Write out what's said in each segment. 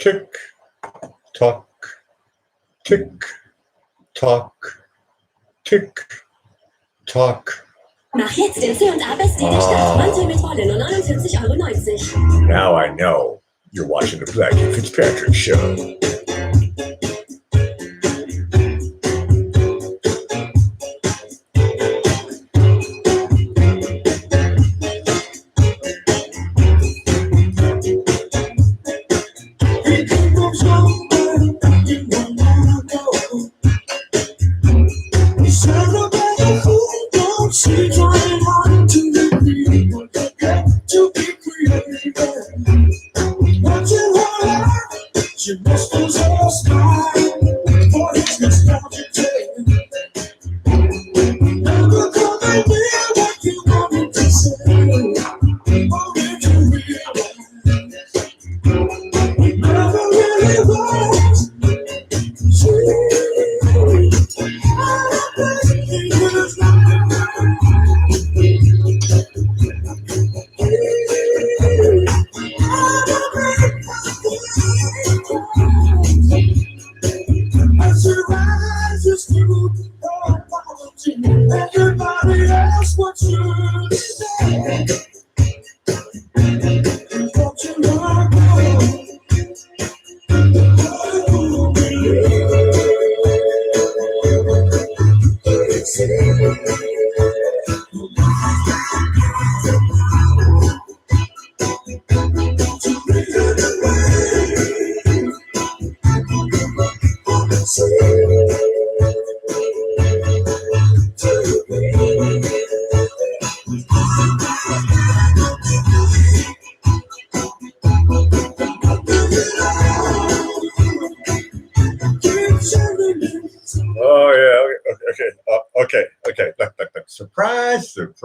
Tick, tock, tick, tock, tick, tock. Mach jetzt den C&A-Best der Stadt. Mantel mit Wolle, nur 49,90 €. Now I know you're watching the Blackie Fitzpatrick Show. Okay. Look. Surprise. Look.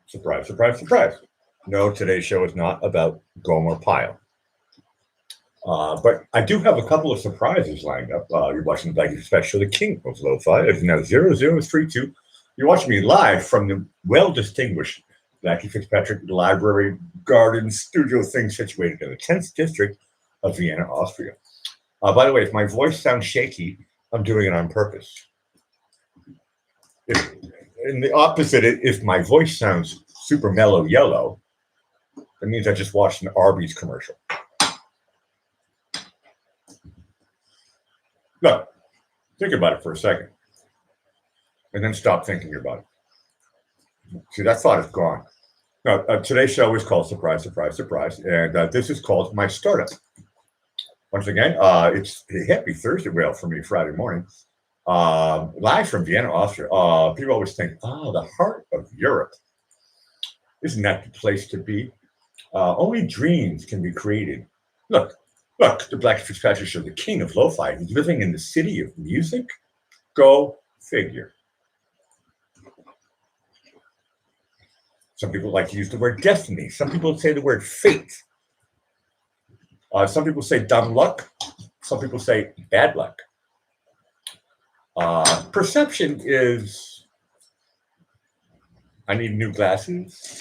Surprise. No, today's show is not about Gomer Pyle. But I do have a couple of surprises lined up. You're watching the Blackie Special, the King of Lo-Fi. It's now 0032. You're watching me live from the well-distinguished Blackie Fitzpatrick Library Garden Studio thing situated in the 10th district of Vienna, Austria. By the way, if my voice sounds shaky, I'm doing it on purpose. In the opposite, if my voice sounds super mellow yellow, that means I just watched an Arby's commercial. Look, think about it for a second, and then stop thinking about it. See, that thought is gone. Now, today's show is called Surprise, and this is called My Startup. Once again, it's a happy Thursday whale for me, Friday morning. Live from Vienna, Austria. People always think, the heart of Europe. Isn't that the place to be? Only dreams can be created. Look, the Blackie Fitzpatrick Show, the king of lo-fi. He's living in the city of music. Go figure. Some people like to use the word destiny. Some people say the word fate. Some people say dumb luck. Some people say bad luck. Perception is, I need new glasses.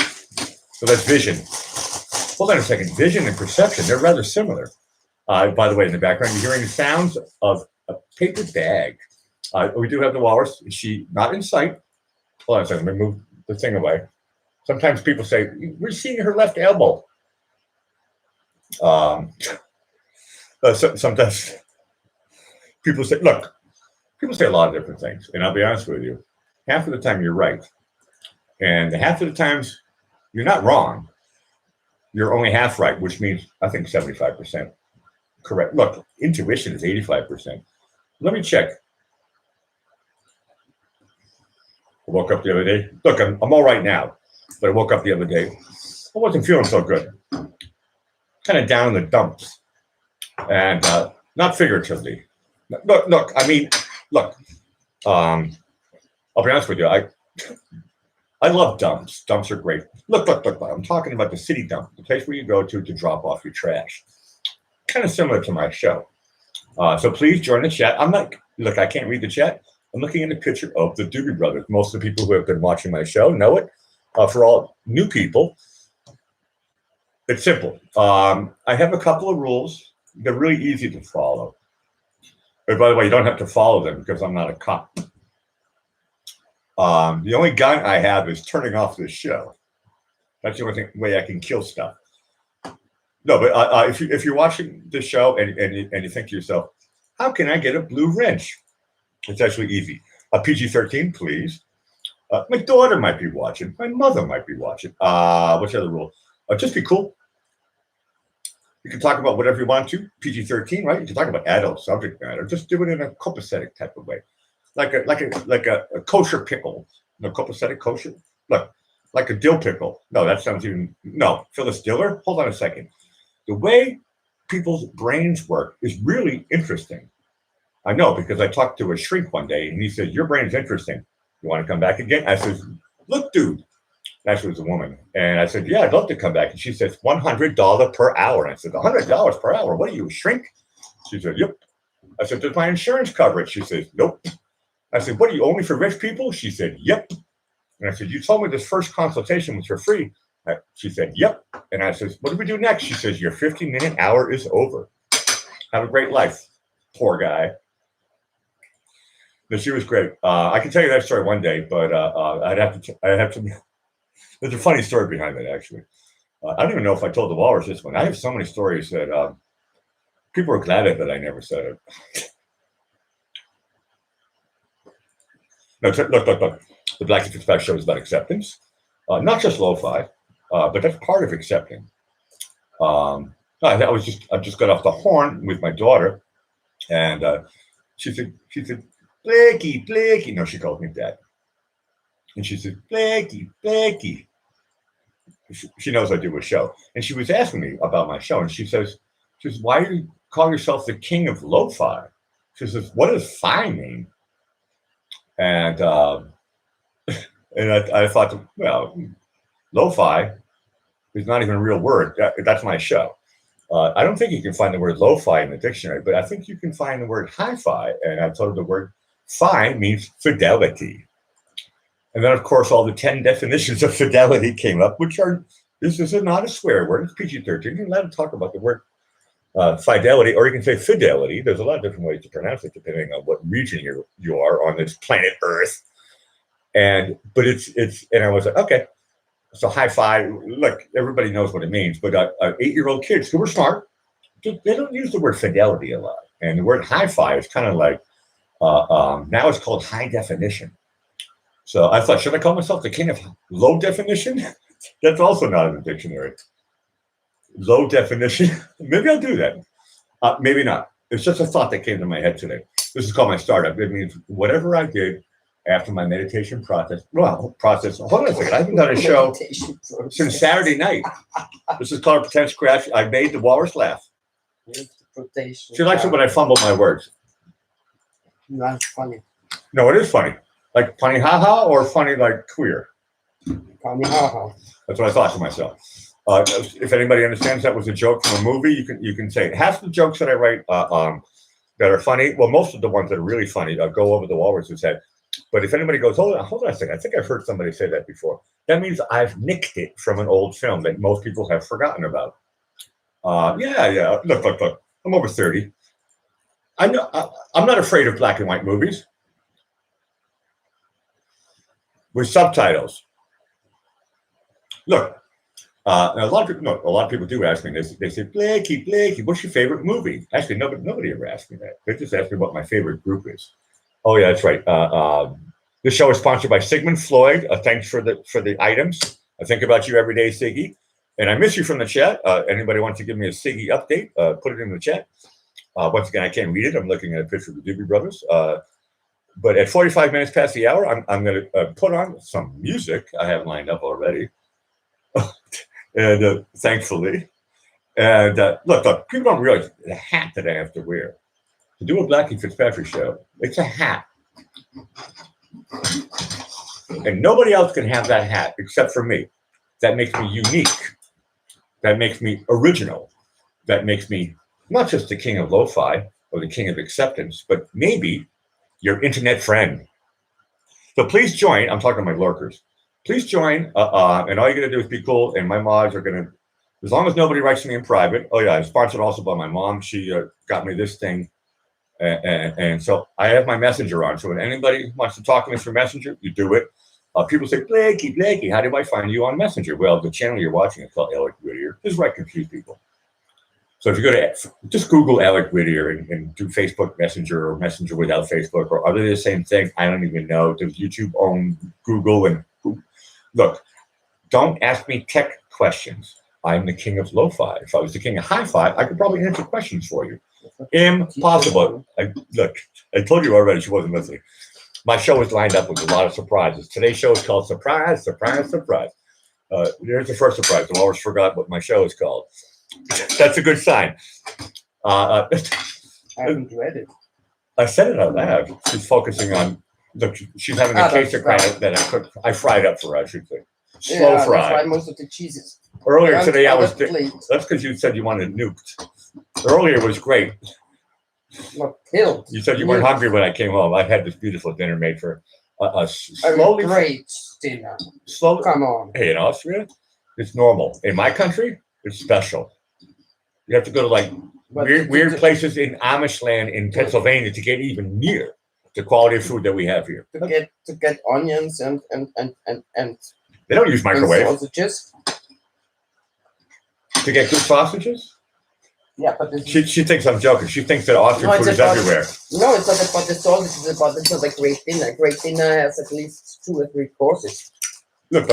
So that's vision. Hold on a second. Vision and perception, they're rather similar. By the way, in the background, you're hearing the sounds of a paper bag. We do have the walrus. Is she not in sight? Hold on a second. Let me move the thing away. Sometimes people say, we're seeing her left elbow. Sometimes people say, people say a lot of different things. And I'll be honest with you. Half of the time you're right. And half of the times you're not wrong. You're only half right, which means I think 75% correct. Look, intuition is 85%. Let me check. I woke up the other day. Look, I'm all right now, but I woke up the other day. I wasn't feeling so good. Kind of down in the dumps, and not figuratively. Look. I'll be honest with you. I love dumps. Dumps are great. Look. I'm talking about the city dump, the place where you go to drop off your trash. Kind of similar to my show. So please join the chat. I can't read the chat. I'm looking at a picture of the Doobie Brothers. Most of the people who have been watching my show know it. For all new people, It's simple. I have a couple of rules. They're really easy to follow. And by the way, you don't have to follow them because I'm not a cop. The only gun I have is turning off this show. That's the only way I can kill stuff. No, but if you're watching this show and you think to yourself, how can I get a blue wrench? It's actually easy. A PG-13, please. My daughter might be watching. My mother might be watching. What's the other rule? Just be cool. You can talk about whatever you want to. PG-13, right? You can talk about adult subject matter. Just do it in a copacetic type of way, like a kosher pickle. No, copacetic kosher. Look, like a dill pickle. No, that sounds even no. Phyllis Diller. Hold on a second. The way people's brains work is really interesting. I know because I talked to a shrink one day and he said, "Your brain's interesting. You want to come back again?" I said, "Look, dude." Actually, it was a woman. And I said, "Yeah, I'd love to come back." And she says, $100 per hour. And I said, $100 per hour? What are you, a shrink? She said, "Yep." I said, "Does my insurance cover it?" She says, "Nope." I said, "What are you, only for rich people?" She said, "Yep." And I said, "You told me this first consultation was for free." She said, "Yep." And I said, "What do we do next?" She says, "Your 50-minute hour is over. Have a great life." Poor guy. No, she was great. I can tell you that story one day, but I'd have to. There's a funny story behind that, actually. I don't even know if I told the Walrus this one. I have so many stories that people are glad that I never said it. No, look. The Black If It's Back show is about acceptance, not just lo-fi, but that's part of accepting. I just got off the horn with my daughter, and she said, Blakey. No, she called me Dad. And she said, Blakey. She knows I do a show. And she was asking me about my show. And she says, "Why do you call yourself the king of lo-fi?" She says, "What does fi mean?" And I thought, well, lo-fi is not even a real word. That's my show. I don't think you can find the word lo-fi in the dictionary, but I think you can find the word hi-fi. And I told her the word fi means fidelity. And then, of course, all the 10 definitions of fidelity came up, which are, this is not a swear word. It's PG-13. You're allowed to talk about the word fidelity, or you can say fidelity. There's a lot of different ways to pronounce it, depending on what region you are on this planet Earth. But I was like, okay. So hi-fi, look, everybody knows what it means, but 8-year-old kids who are smart, they don't use the word fidelity a lot. And the word hi-fi is kind of like, now it's called high definition. So I thought, should I call myself the king of low definition? That's also not in the dictionary. Low definition? Maybe I'll do that. Maybe not. It's just a thought that came to my head today. This is called my startup. It means whatever I did after my meditation process. Hold on a second. I haven't done a show since Saturday night. This is called Pretend Scratch. I made the Walrus laugh. She likes it when I fumble my words. That's funny. No, it is funny. Like funny haha or funny like queer? Funny haha. That's what I thought to myself. If anybody understands that was a joke from a movie, you can say it. Half the jokes that I write that are funny, well, most of the ones that are really funny go over the Walrus's head. But if anybody goes, hold on a second, I think I've heard somebody say that before. That means I've nicked it from an old film that most people have forgotten about. Yeah. Look. I'm over 30. I'm not afraid of black and white movies with subtitles. Look, a lot of people do ask me this. They say, Blakey, what's your favorite movie? Actually, nobody ever asked me that. They just asked me what my favorite group is. Oh yeah, that's right. This show is sponsored by Sigmund Floyd. Thanks for the items. I think about you every day, Siggy, and I miss you from the chat. Anybody wants to give me a Siggy update? Put it in the chat. Once again, I can't read it. I'm looking at a picture of the Doobie Brothers. But at 45 minutes past the hour, I'm going to put on some music I have lined up already. And thankfully. And look, people don't realize the hat that I have to wear. To do a Blackie Fitzpatrick show, it's a hat. And nobody else can have that hat except for me. That makes me unique. That makes me original. That makes me not just the king of lo-fi or the king of acceptance, but maybe your internet friend. So please join. I'm talking to my lurkers. Please join. And all you're going to do is be cool. And my mods are going to As long as nobody writes to me in private. Oh yeah, I'm sponsored also by my mom. She got me this thing, and so I have my messenger on. So when anybody wants to talk to me through messenger, you do it. People say, Blakey, how do I find you on Messenger? Well, the channel you're watching is called Alec Whittier. This is where I confuse people. So if you go to just Google Alec Whittier and do Facebook Messenger or Messenger without Facebook, or are they the same thing? I don't even know. Does YouTube own Google? And look, don't ask me tech questions. I'm the king of lo-fi. If I was the king of hi-fi, I could probably answer questions for you. Impossible. Look, I told you already she wasn't listening. My show is lined up with a lot of surprises. Today's show is called Surprise, Surprise, Surprise. Here's the first surprise. I always forgot what my show is called. That's a good sign. I haven't read it. I said it out loud. She's focusing on, look, she's having a case of granite that I fried up for her, I should say. Slow fried. I fried most of the cheeses. Earlier today, that's because you said you wanted nuked. Earlier was great. Not killed. You said you weren't hungry when I came home. I had this beautiful dinner made for slowly. Great dinner. Slowly. Come on. Hey, in Austria, it's normal. In my country, it's special. You have to go to like weird places in Amish land in Pennsylvania to get even near the quality of food that we have here. To get onions and they don't use microwaves. Sausages. To get good sausages? Yeah, but she thinks I'm joking. She thinks that Austrian food is everywhere. No, it's not about the sausages. It's about a great dinner. Great dinner has at least 2 or 3 courses. Look.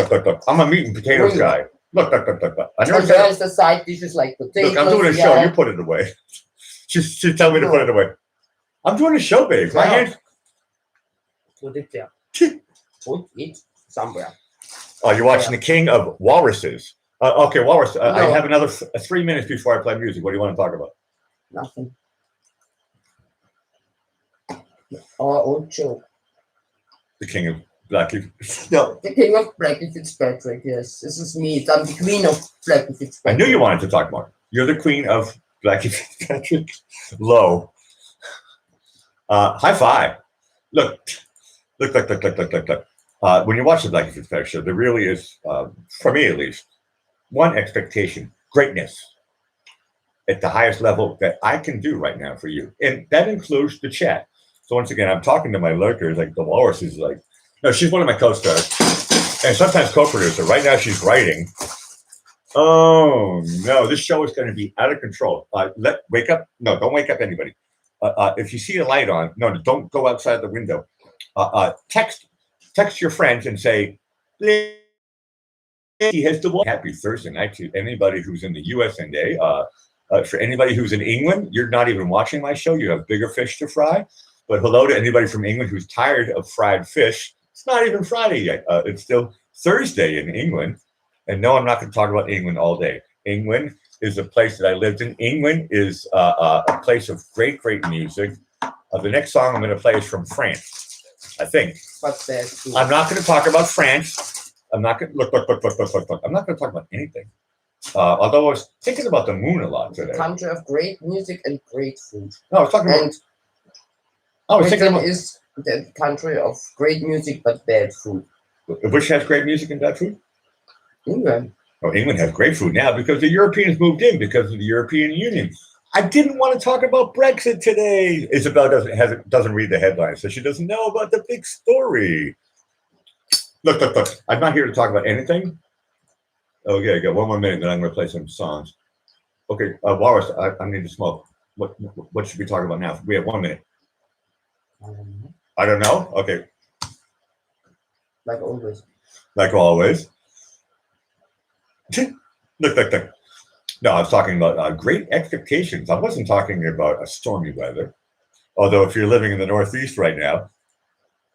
I'm a meat and potatoes guy. Look. I never said the side dishes like potatoes. Look, I'm doing a show. You put it away. She's telling me to put it away. I'm doing a show, babe. My hands. Put it there. Put it somewhere. Oh, you're watching The King of Walruses. Okay, Walrus. I have another 3 minutes before I play music. What do you want to talk about? Nothing. Our old joke. The King of Blackie. No, the King of Blackie Fitzpatrick. Yes, this is me. I'm the Queen of Blackie Fitzpatrick. I knew you wanted to talk more. You're the Queen of Blackie Fitzpatrick. Low. High five. Look. When you watch the Blackie Fitzpatrick show, there really is, for me at least, one expectation: greatness at the highest level that I can do right now for you, and that includes the chat. So once again, I'm talking to my lurkers, like the Walrus is like, no, she's one of my co-stars, and sometimes co-producer. Right now, she's writing. Oh no, this show is going to be out of control. Wake up! No, don't wake up anybody. If you see a light on, no, don't go outside the window. Text your friends and say, he has the happy Thursday night to anybody who's in the US and A. For anybody who's in England, you're not even watching my show. You have bigger fish to fry. But hello to anybody from England who's tired of fried fish. It's not even Friday yet. It's still Thursday in England. And no, I'm not going to talk about England all day. England is a place that I lived in. England is a place of great music. The next song I'm going to play is from France, I think. I'm not going to talk about France. I'm not going to look. I'm not going to talk about anything. Although I was thinking about the moon a lot today. Country of great music and great food. No, I was talking about. I was thinking about is the country of great music but bad food. Which has great music and bad food? England. Oh, England has great food now because the Europeans moved in because of the European Union. I didn't want to talk about Brexit today. Isabel doesn't read the headlines, so she doesn't know about the big story. Look. I'm not here to talk about anything. Okay, I got 1 more minute, then I'm going to play some songs. Okay, Walrus, I need to smoke. What should we talk about now? We have 1 minute. I don't know. Okay. Like always. Like always. Look. No, I was talking about great expectations. I wasn't talking about a stormy weather. Although if you're living in the Northeast right now,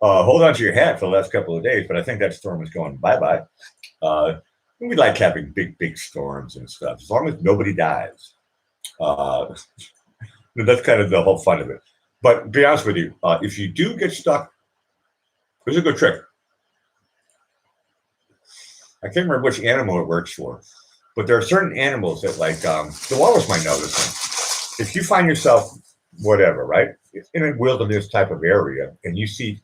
hold on to your hat for the last couple of days. But I think that storm is going bye-bye. We like having big storms and stuff, as long as nobody dies. That's kind of the whole fun of it. But to be honest with you, if you do get stuck, there's a good trick. I can't remember which animal it works for, but there are certain animals that, like, the walrus might know this one. If you find yourself, whatever, right, in a wilderness type of area, and you see,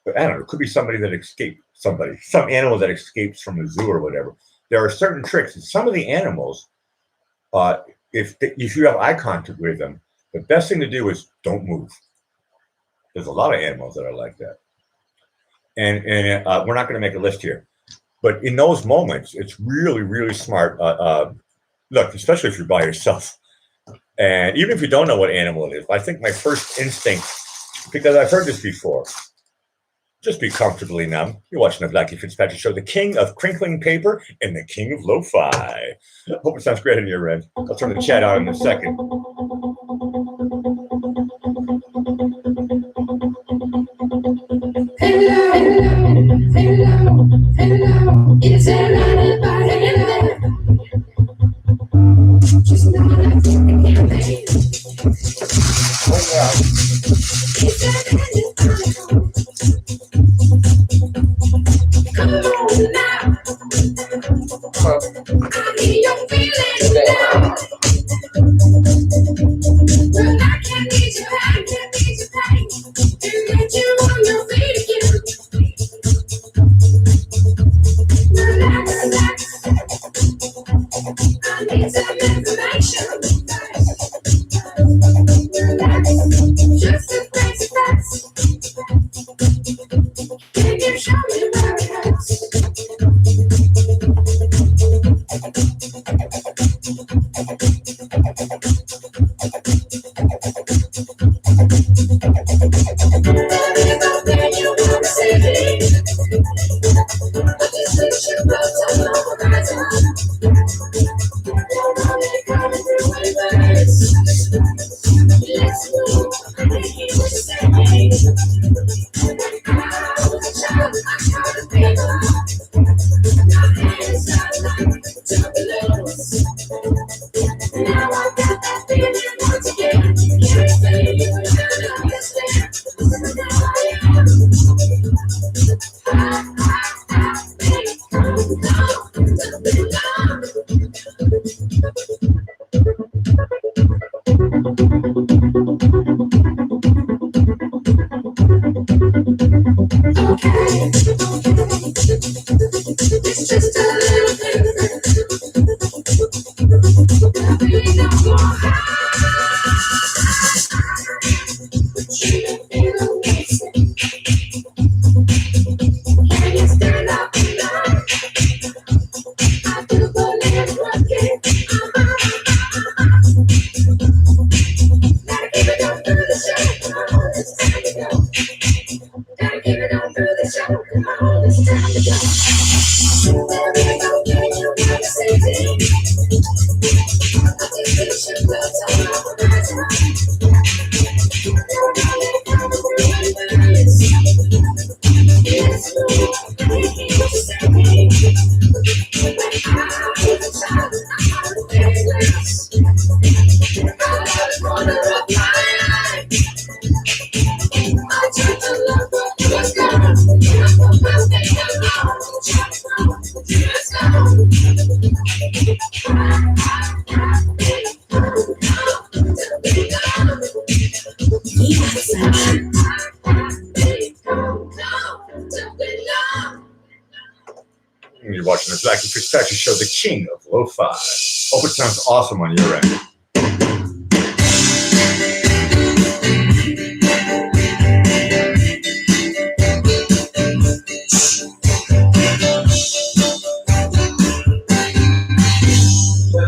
I don't know, it could be somebody that escaped some animal that escapes from the zoo or whatever. There are certain tricks. And some of the animals if you have eye contact with them, the best thing to do is don't move. There's a lot of animals that are like that, and we're not going to make a list here, but in those moments, it's really, really smart. Look, especially if you're by yourself, and even if you don't know what animal it is, I think my first instinct, because I've heard this before, just be comfortably numb. You're watching the Blackie Fitzpatrick Show, the king of crinkling paper and the king of lo-fi. Hope it sounds great on your end. I'll turn the chat on in a second. Hello, is there anybody there? Just not a thing. Oh, yeah. Is there anybody home? Come on now. I hear you feeling down. Well, I can't need your hand, can't need your pain, and get you on your feet again. Relax, relax. I need some information. Relax, just a face facts. Can you show me where it hurts? Now I got that feeling once again. Can't feel you, I understand. Now I am. Baby, come down, don't be long. Okay, it's just a little thing. Baby, no more high. But you feel amazing. Can you stand up now? I do believe working. Gotta keep it up through the show. Come on, it's time to go. Gotta keep it up through the show. Come on, it's time to go. There we go, can you not say it? I just wish you would turn off the lights. You're really coming through in birds. Yes, Lord, I hear what you say. When I was a child, I was very less. I was corner of my life. I tried to love, but you was gone. I put my faith alone. Tried to grow, but you was gone. You're watching the Blackie Fitzpatrick Show, the king of lo-fi. Hope it sounds awesome on your end.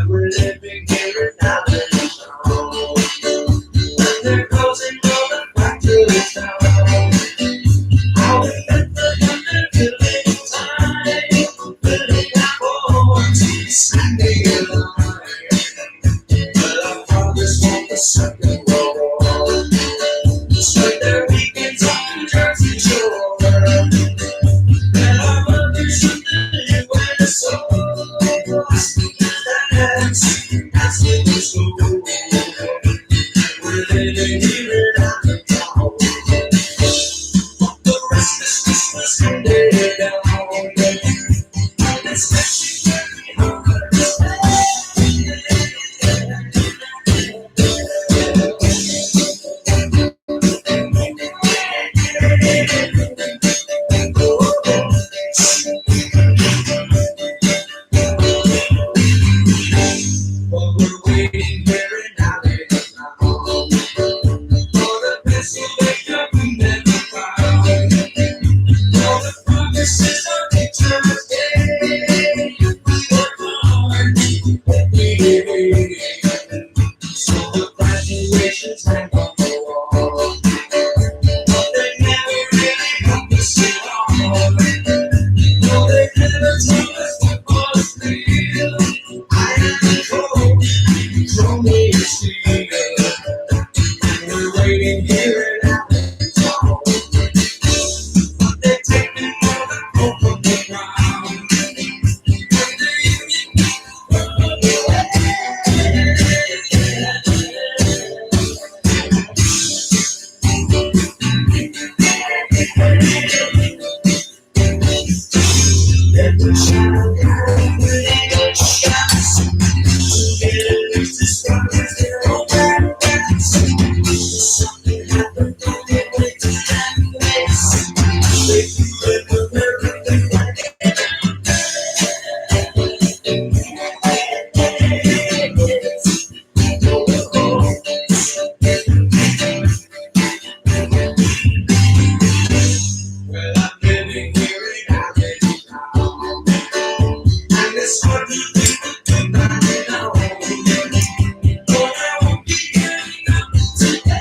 We're living here now and now. They're closing all the factories down. I remember when they're building time, building our homes, standing in line. never told us what was real. I am cold, show me your steel. We're waiting here in Allentown. They're taking all the hope from the ground. And the union run Every child got shots. Get at least as strong as their own backs. Something happened on their way to happiness. They live with everything like it. Well, I'm living here in Allentown. And it's hard to think that they're not alone. But I won't be giving up today.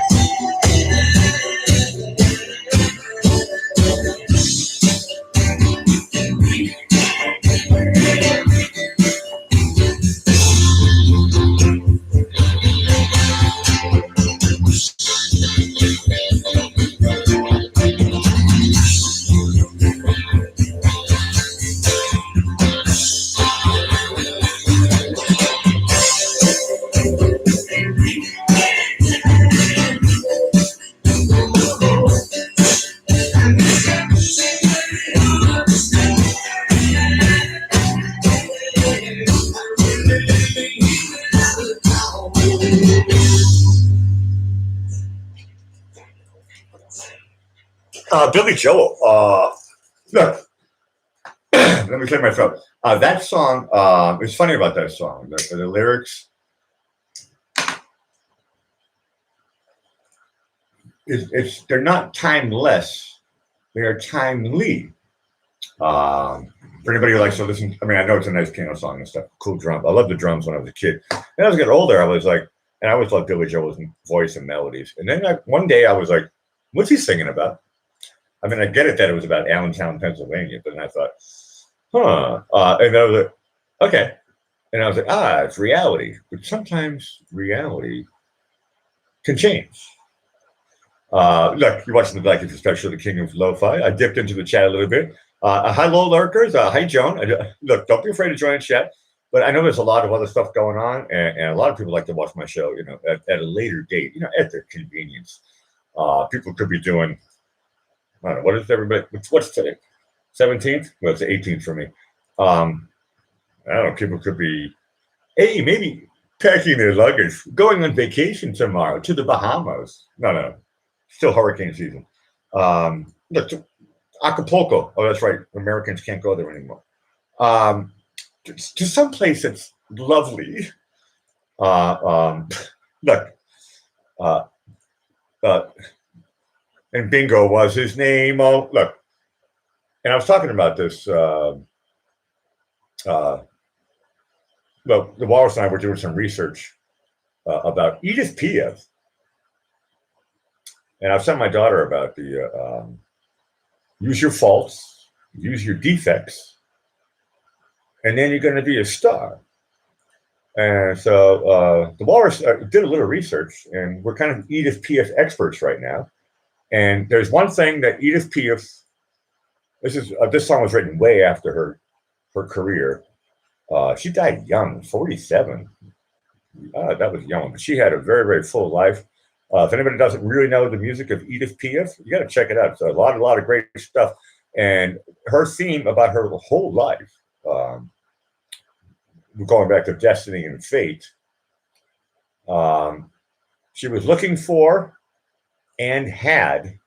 Billy Joel. Look, let me clear my throat. That song, it's funny about that song. The lyrics, they're not timeless. They are timely. For anybody who likes to listen, I mean, I know it's a nice piano song and stuff. Cool drums. I loved the drums when I was a kid. And as I got older, I was like, and I always loved Billy Joel's voice and melodies. And then one day I was like, what's he singing about? I mean, I get it that it was about Allentown, Pennsylvania, but then I thought, and then I was like, okay. And I was like, it's reality. But sometimes reality can change. Look, you're watching the Black History Special, The King of Lo-Fi. I dipped into the chat a little bit. Hello, lurkers. Hi, Joan. Look, don't be afraid to join chat. But I know there's a lot of other stuff going on, and a lot of people like to watch my show, at a later date, at their convenience. People could be doing, I don't know, what is everybody, what's today? 17th? Well, it's the 18th for me. I don't know, people could be, hey, maybe packing their luggage, going on vacation tomorrow to the Bahamas. No, still hurricane season. Look, Acapulco. Oh, that's right. Americans can't go there anymore. To some place that's lovely. Look, and Bingo was his name. Oh, look. And I was talking about this. Well, the Walrus and I were doing some research about Edith Piaf. And I've sent my daughter about the use your faults, use your defects, and then you're going to be a star. And so the Walrus did a little research, and we're kind of Edith Piaf experts right now. And there's one thing that Edith Piaf, this song was written way after her career. She died young, 47. That was young, but she had a very, very full life. If anybody doesn't really know the music of Edith Piaf, you got to check it out. It's a lot of great stuff. And her theme about her whole life, going back to destiny and fate, she was looking for and had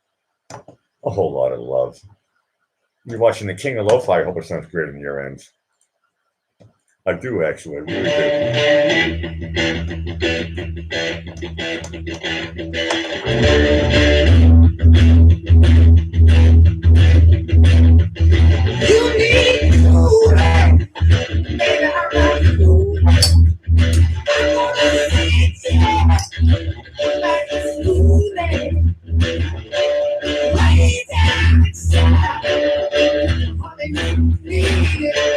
a whole lot of love. You're watching The King of Lo-Fi. I hope it sounds great in your ends. I do, actually. I really You need to know that, baby, I love you. I'm gonna sit there like a student, way down inside. Honey, you need it.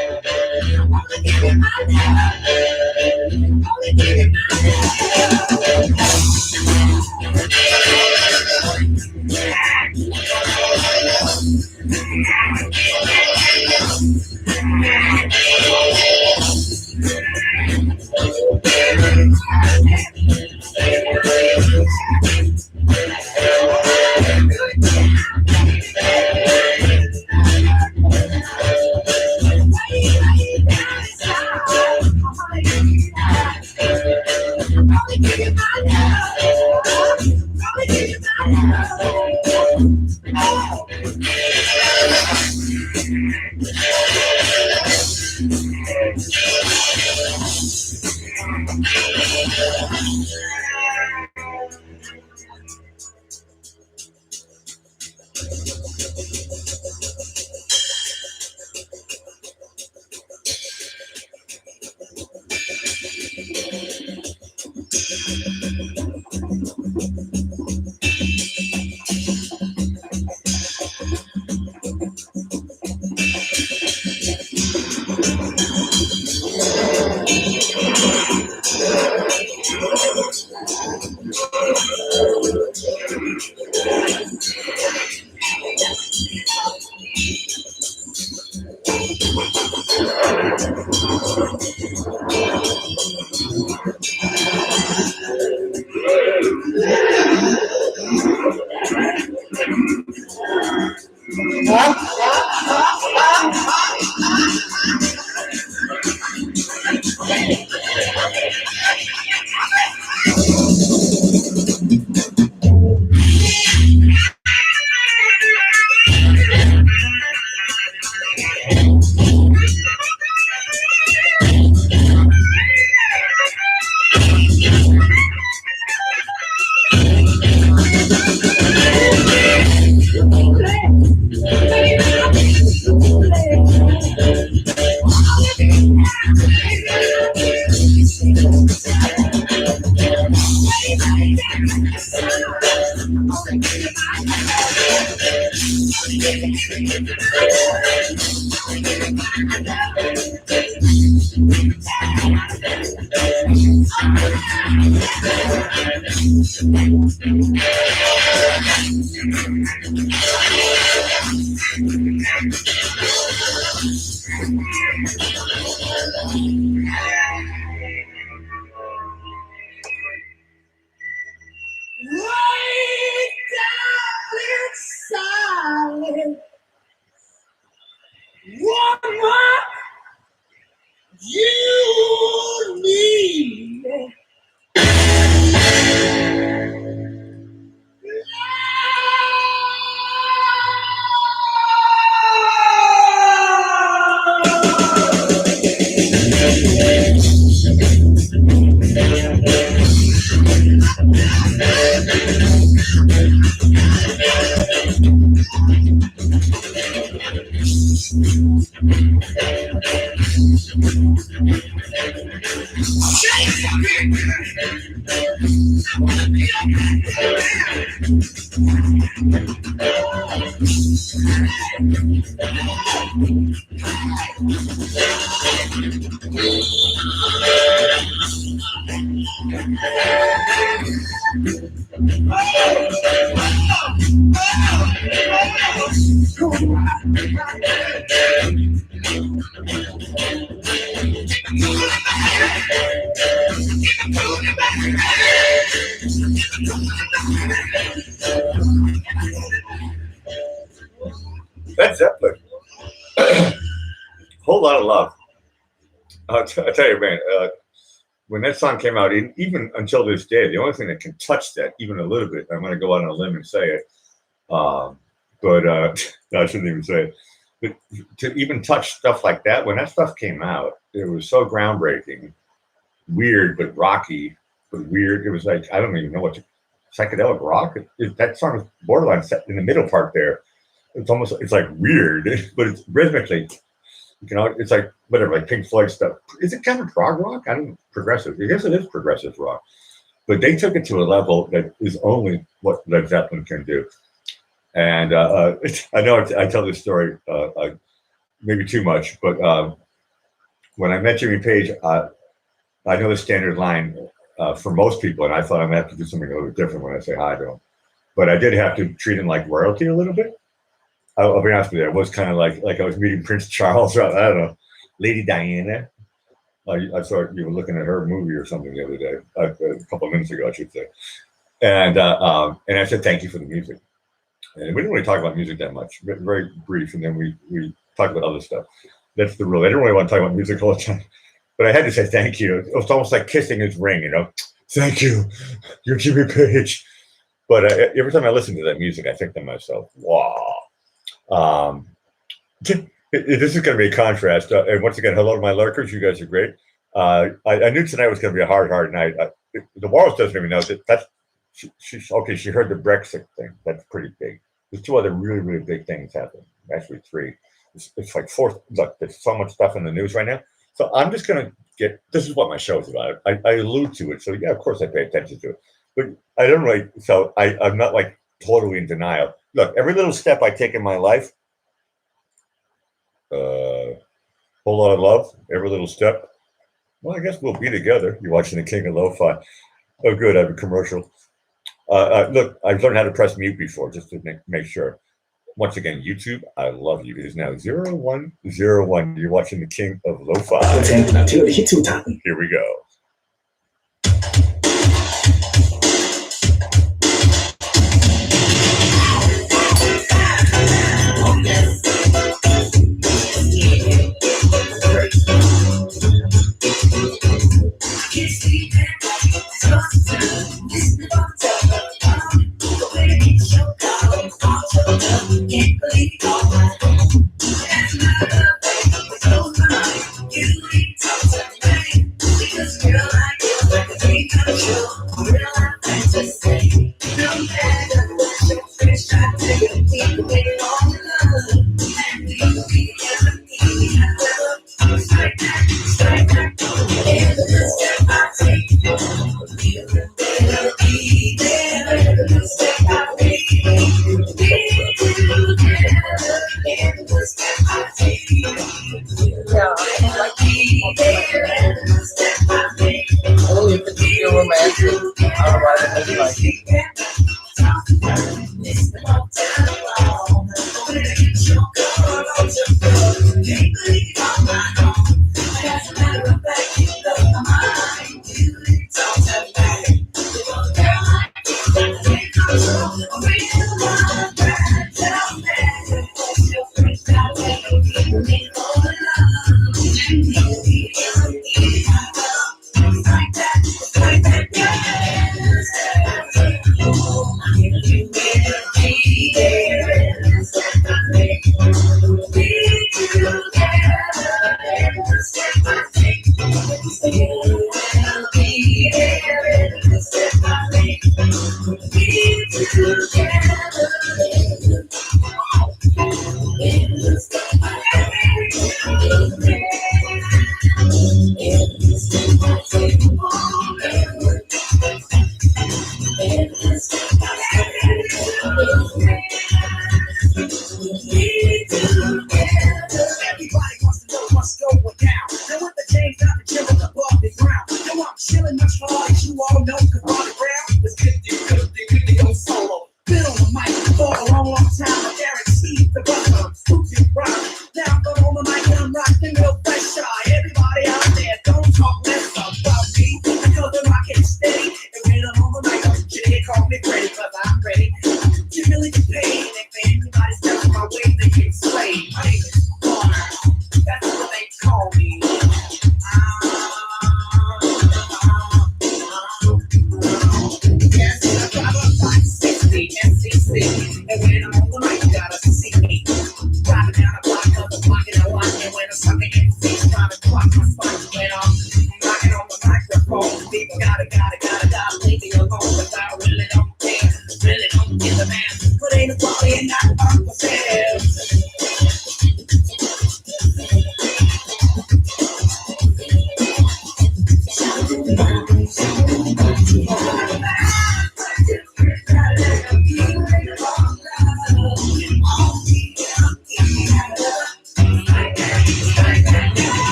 Right down inside. What you need. Led Zeppelin. Whole lot of love. I tell you, man, when that song came out, even until this day, the only thing that can touch that even a little bit, I'm going to go out on a limb and say it, but I shouldn't even say it. But to even touch stuff like that, when that stuff came out, it was so groundbreaking, weird but rocky, but weird. It was like, I don't even know what psychedelic rock. That song is borderline set in the middle part there. It's like weird, but it's rhythmically, it's like whatever, like Pink Floyd stuff. Is it kind of prog rock? I don't progressive. I guess it is progressive rock, but they took it to a level that is only what Led Zeppelin can do. And I know I tell this story maybe too much, but when I met Jimmy Page, I know the standard line for most people, and I thought I'm gonna have to do something a little bit different when I say hi to him. But I did have to treat him like royalty a little bit. I'll be honest with you, it was kind of like I was meeting Prince Charles, or I don't know, Lady Diana. I saw you were looking at her movie or something the other day, a couple of minutes ago, I should say. And I said thank you for the music. And we didn't really talk about music that much, very brief, and then we talked about other stuff. That's the rule. I didn't really want to talk about music all the time, but I had to say thank you. It was almost like kissing his ring, you know. Thank you, you're Jimmy Page. But every time I listen to that music, I think to myself, wow. This is going to be a contrast. And once again, hello to my lurkers. You guys are great. I knew tonight was going to be a hard night. The Walrus doesn't even know that's okay. She heard the Brexit thing. That's pretty big. There's two other really big things happening. Actually, three. It's like fourth. Look, there's so much stuff in the news right now. So I'm just going to get. This is what my show is about. I allude to it. So yeah, of course I pay attention to it. But I don't really. So I'm not like totally in denial. Look, every little step I take in my life. Whole lot of love, every little step. Well, I guess we'll be together. You're watching the King of Lo-Fi. Oh, good. I have a commercial. Look, I've learned how to press mute before just to make sure. Once again, YouTube, I love you. It is now 0101. You're watching the King of Lo-Fi. Here we go.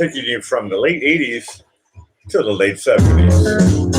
taking you from the late 80s to the late 70s.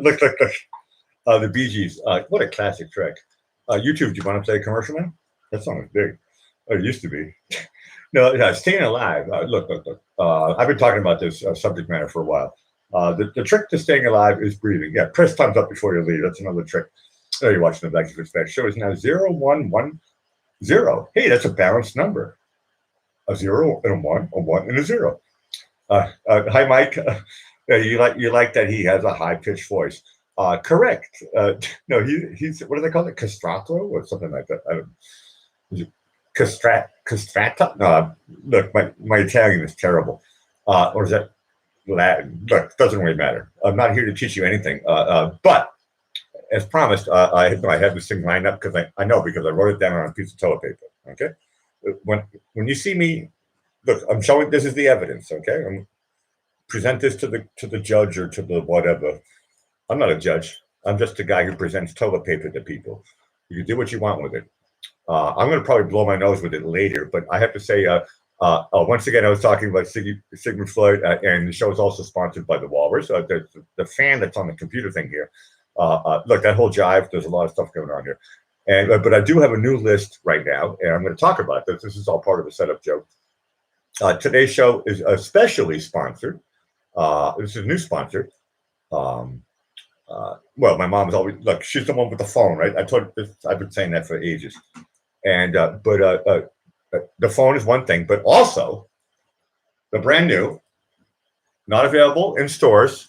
Look. The Bee Gees. What a classic track. YouTube, do you want to play a commercial now? That song is big. Oh, it used to be. No, yeah, Staying Alive. Look. I've been talking about this subject matter for a while. The trick to staying alive is breathing. Yeah, press thumbs up before you leave. That's another trick. Oh, you're watching the Becky Fitzpatrick show. Is now 0110. Hey, that's a balanced number. A 0 and a 1, a 1 and a 0. Hi, Mike. You like that he has a high pitched voice. Correct. No, he's what do they call it? Castrato or something like that. I don't. Is it castrata? No, look, my Italian is terrible. Or is that Latin? Look, doesn't really matter. I'm not here to teach you anything. But as promised, I have this thing lined up because I know because I wrote it down on a piece of toilet paper. Okay. When you see me, look, I'm showing. This is the evidence. Okay. present this to the judge or to the whatever. I'm not a judge. I'm just a guy who presents toilet paper to people. You can do what you want with it. I'm going to probably blow my nose with it later, but I have to say, once again, I was talking about Sigmund Freud, and the show is also sponsored by the Walrus. The fan that's on the computer thing here. Look, that whole jive, there's a lot of stuff going on here. But I do have a new list right now, and I'm going to talk about this. This is all part of a setup joke. Today's show is especially sponsored. This is a new sponsor. Well, my mom is always, look, she's the one with the phone, right? I've been saying that for ages. And the phone is one thing, but also the brand new, not available in stores.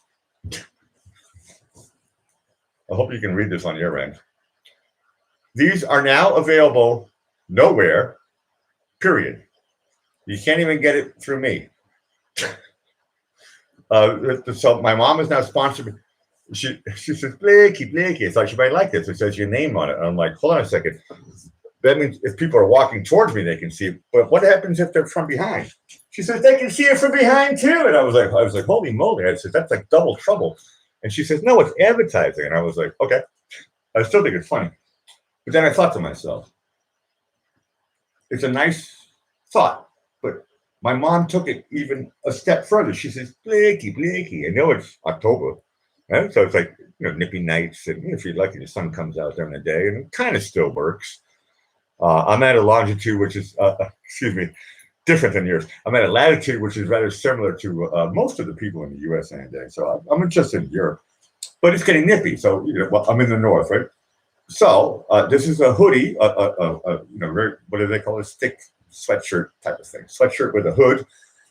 I hope you can read this on your end. These are now available nowhere, period. You can't even get it through me. So my mom is now sponsored. She says, Blakey. It's like, she might like this. It says your name on it. And I'm like, hold on a second. That means if people are walking towards me, they can see it. But what happens if they're from behind? She says, they can see it from behind too. And I was like, holy moly. I said, that's like double trouble. And she says, no, it's advertising. And I was like, okay. I still think it's funny. But then I thought to myself, it's a nice thought. But my mom took it even a step further. She says, Blakey. I know it's October. Right? So it's like, nippy nights. And if you're lucky, the sun comes out during the day. And it kind of still works. I'm at a longitude, which is, different than yours. I'm at a latitude, which is rather similar to most of the people in the U.S. and day. So I'm just in Europe. But it's getting nippy. So, I'm in the north, right? So this is a hoodie, very, what do they call it? Thick sweatshirt type of thing. Sweatshirt with a hood.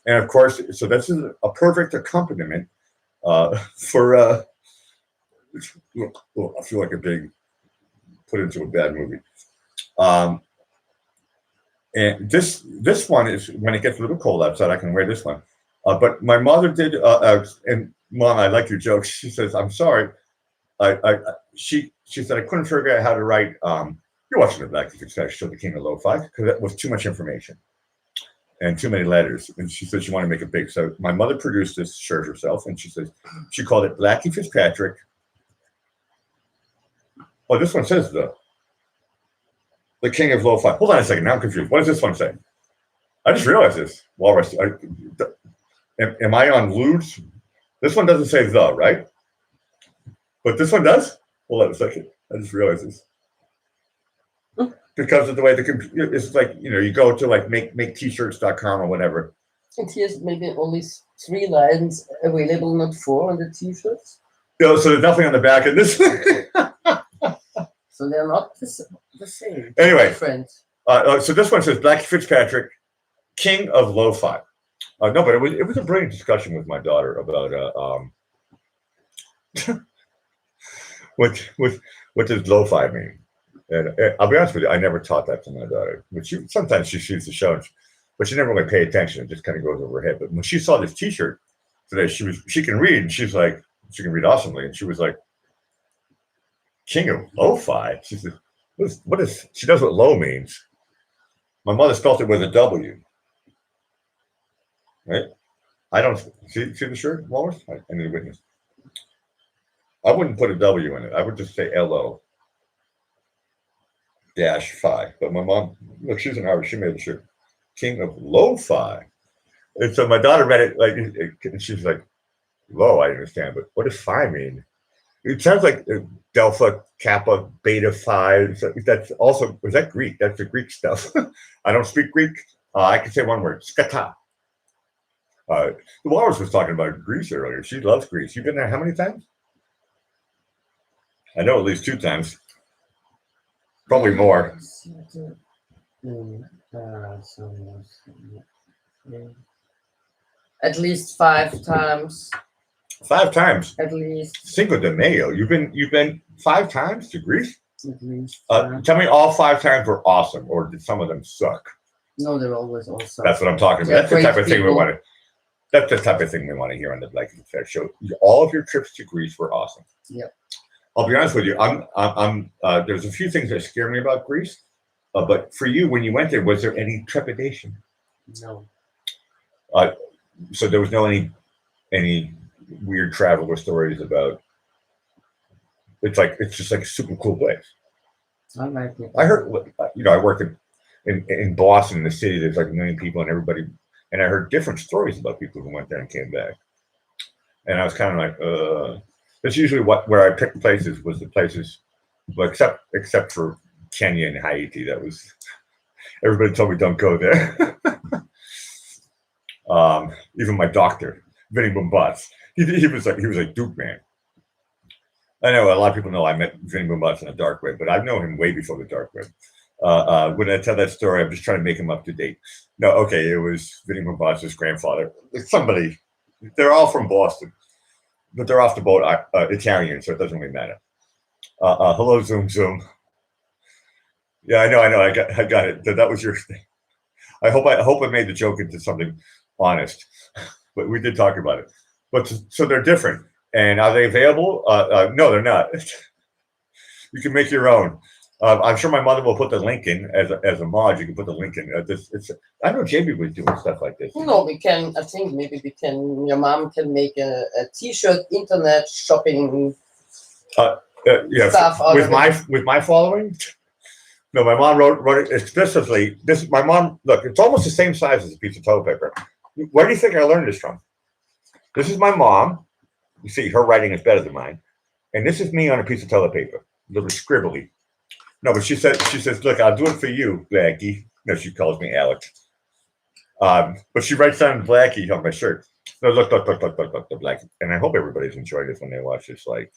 And of course, so this is a perfect accompaniment for, I feel like a big, put into a bad movie. And this one is, when it gets a little cold outside, I can wear this one. But my mother did, and Mom, I like your jokes. She says, I'm sorry. She said, I couldn't figure out how to write, you're watching the Black Show, the King of Lo-Fi, because that was too much information and too many letters. And she said she wanted to make it big. So my mother produced this shirt herself, and she says, she called it Blackie Fitzpatrick. Oh, this one says the King of Lo-Fi. Hold on a second. Now I'm confused. What does this one say? I just realized this. Walrus. Am I on Ludes? This one doesn't say the, right? But this one does? Hold on a second. I just realized this. Because of the way the computer, it's like, you go to like make t-shirts.com or whatever. And here's maybe only 3 lines available, not 4 on the t-shirts. So there's nothing on the back of this. So they're not the same. Anyway. Different. So this one says Blackie Fitzpatrick, King of Lo-Fi. No, but it was a brilliant discussion with my daughter about what does lo-fi mean. And I'll be honest with you, I never taught that to my daughter. But sometimes she sees the show, but she never really pay attention. It just kind of goes over her head. But when she saw this T-shirt today, she can read, and she's like, she can read awesomely, and she was like, King of Lo-Fi. She said, what is? She knows what low means. My mother spelled it with a W. Right? I don't see the shirt, Walrus? I need a witness. I wouldn't put a W in it. I would just say LO -fi. But my mom, look, she's an Irish. She made the shirt. King of Lo-Fi. And so my daughter read it and she's like, low, I understand, but what does phi mean? It sounds like Delta, Kappa, Beta, Phi. So that's also, was that Greek? That's the Greek stuff. I don't speak Greek. I can say one word, skata. The Walrus was talking about Greece earlier. She loves Greece. You've been there how many times? I know at least 2 times. Probably more. At least 5 times. 5 times. At least. Cinco de Mayo. You've been 5 times to Greece? At least. Tell me all 5 times were awesome, or did some of them suck? No, they're always awesome. That's what I'm talking about. That's the type of thing we want to. That's the type of thing we want to hear on the Black and Fair Show. All of your trips to Greece were awesome. Yep. I'll be honest with you. There's a few things that scare me about Greece, but for you, when you went there, was there any trepidation? No. So there was no any any weird traveler stories about. It's just like a super cool place. I like it. I heard, I worked in Boston, in the city. There's like a million people, and everybody, and I heard different stories about people who went there and came back. And I was kind of like, that's usually where I picked places was the places, well, except for Kenya and Haiti. That was everybody told me don't go there. Even my doctor, Vinny Bumbats, he was like Duke man. I know a lot of people know I met Vinny Bumbats in the dark web, but I've known him way before the dark web. When I tell that story, I'm just trying to make him up to date. No, okay, it was Vinny Bumbats' grandfather. It's somebody. They're all from Boston, but they're off the boat Italian, so it doesn't really matter. Hello, Zoom. Yeah, I know. I got it. That was your thing. I hope I made the joke into something honest, but we did talk about it. But so they're different, and are they available? No, they're not. You can make your own. I'm sure my mother will put the link in as a mod. You can put the link in. I know JB was doing stuff like this. No, we can. I think maybe we can. Your mom can make a T-shirt internet shopping Yeah, stuff out with of my it. with my following. No, my mom wrote it explicitly. My mom, look, it's almost the same size as a piece of toilet paper. Where do you think I learned this from? This is my mom. You see, her writing is better than mine. And this is me on a piece of toilet paper, a little scribbly. No, but she says, look, I'll do it for you, Blackie. No, she calls me Alex. But she writes down Blackie on my shirt. No, look, the Blackie. And I hope everybody's enjoying this when they watch this, like,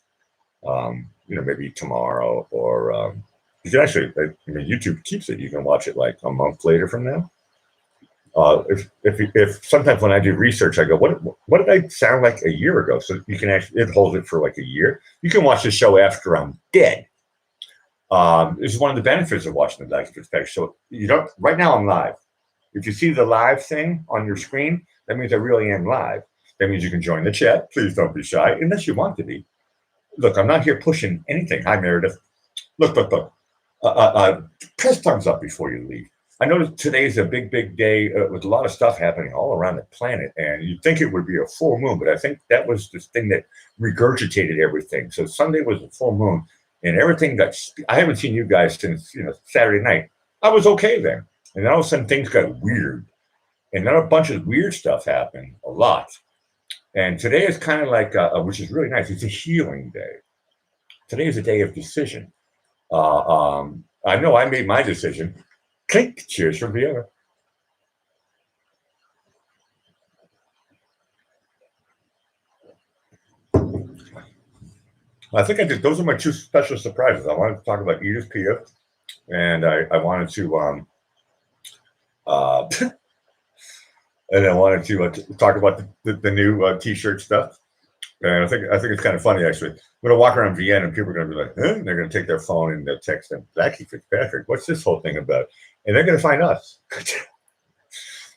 maybe tomorrow or you can actually, YouTube keeps it. You can watch it like a month later from now. If sometimes when I do research, I go, what did I sound like a year ago? So you can actually, it holds it for like a year. You can watch the show after I'm dead. This is one of the benefits of watching the Blackie Fitzpatrick. So right now I'm live. If you see the live thing on your screen, that means I really am live. That means you can join the chat. Please don't be shy, unless you want to be. Look, I'm not here pushing anything. Hi, Meredith. Look. Press thumbs up before you leave. I know today's a big day with a lot of stuff happening all around the planet, and you'd think it would be a full moon, but I think that was the thing that regurgitated everything. So Sunday was a full moon, and everything I haven't seen you guys since Saturday night. I was okay then, and then all of a sudden things got weird, and then a bunch of weird stuff happened a lot. And today is kind of like, which is really nice. It's a healing day. Today is a day of decision. I know I made my decision. Clink, cheers from Vienna. I think I did. Those are my two special surprises. I wanted to talk about Edith Piaf, and I wanted to, and I wanted to talk about the new T-shirt stuff. And I think it's kind of funny, actually. I'm going to walk around Vienna and people are going to be like, huh? And they're going to take their phone and they'll text them, Blackie Fitzpatrick, what's this whole thing about? And they're going to find us.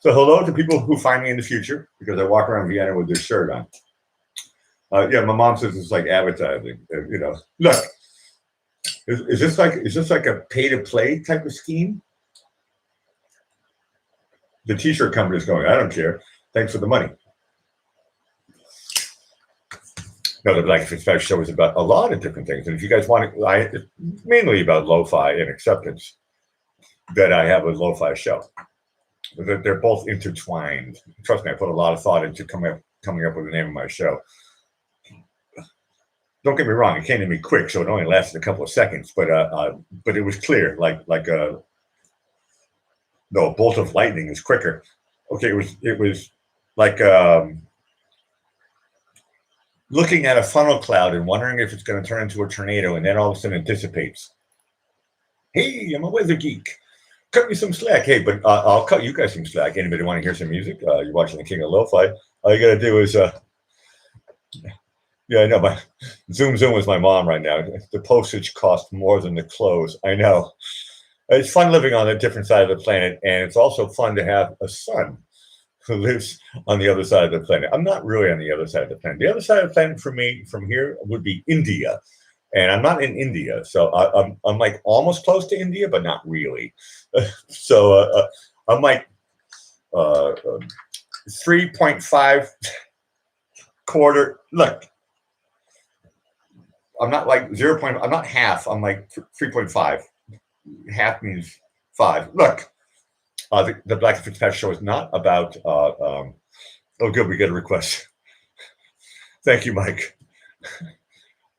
So hello to people who find me in the future because I walk around Vienna with this shirt on. My mom says it's like advertising. Look, is this like a pay-to-play type of scheme? The T-shirt company's going, I don't care. Thanks for the money. No, the Blackie Fitzpatrick show is about a lot of different things. And if you guys want to, it's mainly about lo-fi and acceptance that I have a lo-fi show. They're both intertwined. Trust me, I put a lot of thought into coming up with the name of my show. Don't get me wrong, it came to me quick, so it only lasted a couple of seconds, but it was clear, like a bolt of lightning is quicker. Okay, it was like looking at a funnel cloud and wondering if it's going to turn into a tornado, and then all of a sudden it dissipates. Hey, I'm a weather geek. Cut me some slack. Hey, but I'll cut you guys some slack. Anybody want to hear some music? You're watching the King of Lo-Fi. All you got to do is, I know, my Zoom with my mom right now. The postage costs more than the clothes. I know. It's fun living on a different side of the planet, and it's also fun to have a son who lives on the other side of the planet. I'm not really on the other side of the planet. The other side of the planet for me from here would be India. And I'm not in India. So I'm like almost close to India, but not really. So I'm like 3.5 quarter. Look, I'm not like 0. I'm not half. I'm like 3.5. Half means 5. Look, the Black and Fitzpatrick show is not about. Oh, good. We get a request. Thank you, Mike.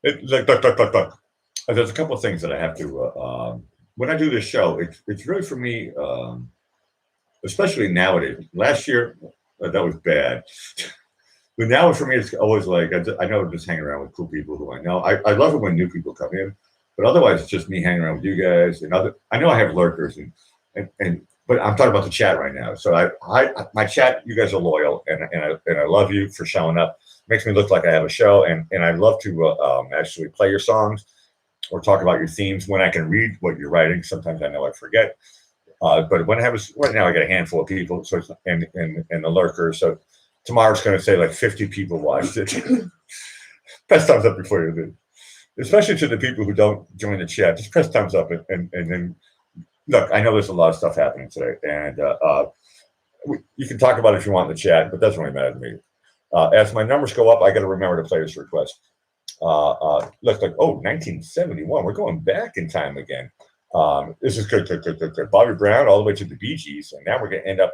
Look. There's a couple of things that I have to. When I do this show, it's really for me, especially nowadays. Last year, that was bad. But now for me, it's always like I know I'm just hanging around with cool people who I know. I love it when new people come in, but otherwise it's just me hanging around with you guys and other. I know I have lurkers and but I'm talking about the chat right now. So my chat, you guys are loyal and I love you for showing up. Makes me look like I have a show and I love to actually play your songs or talk about your themes when I can read what you're writing. Sometimes I know I forget, but when I have right now I got a handful of people, so it's, and the lurkers. So tomorrow's going to say like 50 people watched it. Press thumbs up before you do. Especially to the people who don't join the chat. Just press thumbs up and then look. I know there's a lot of stuff happening today, and you can talk about it if you want in the chat, but it doesn't really matter to me. As my numbers go up, I got to remember to play this request. Look like 1971. We're going back in time again. This is good. Bobby Brown all the way to the Bee Gees, and now we're going to end up.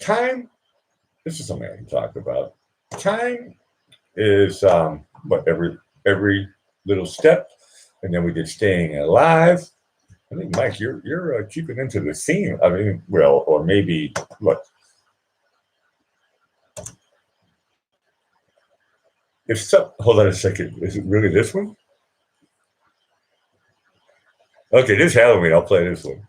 Time. This is something I can talk about. Time is what every little step, and then we did Staying Alive. I think Mike, you're keeping into the theme. I mean, well, or maybe look. If so, hold on a second. Is it really this one? Okay, this Halloween. I'll play this one.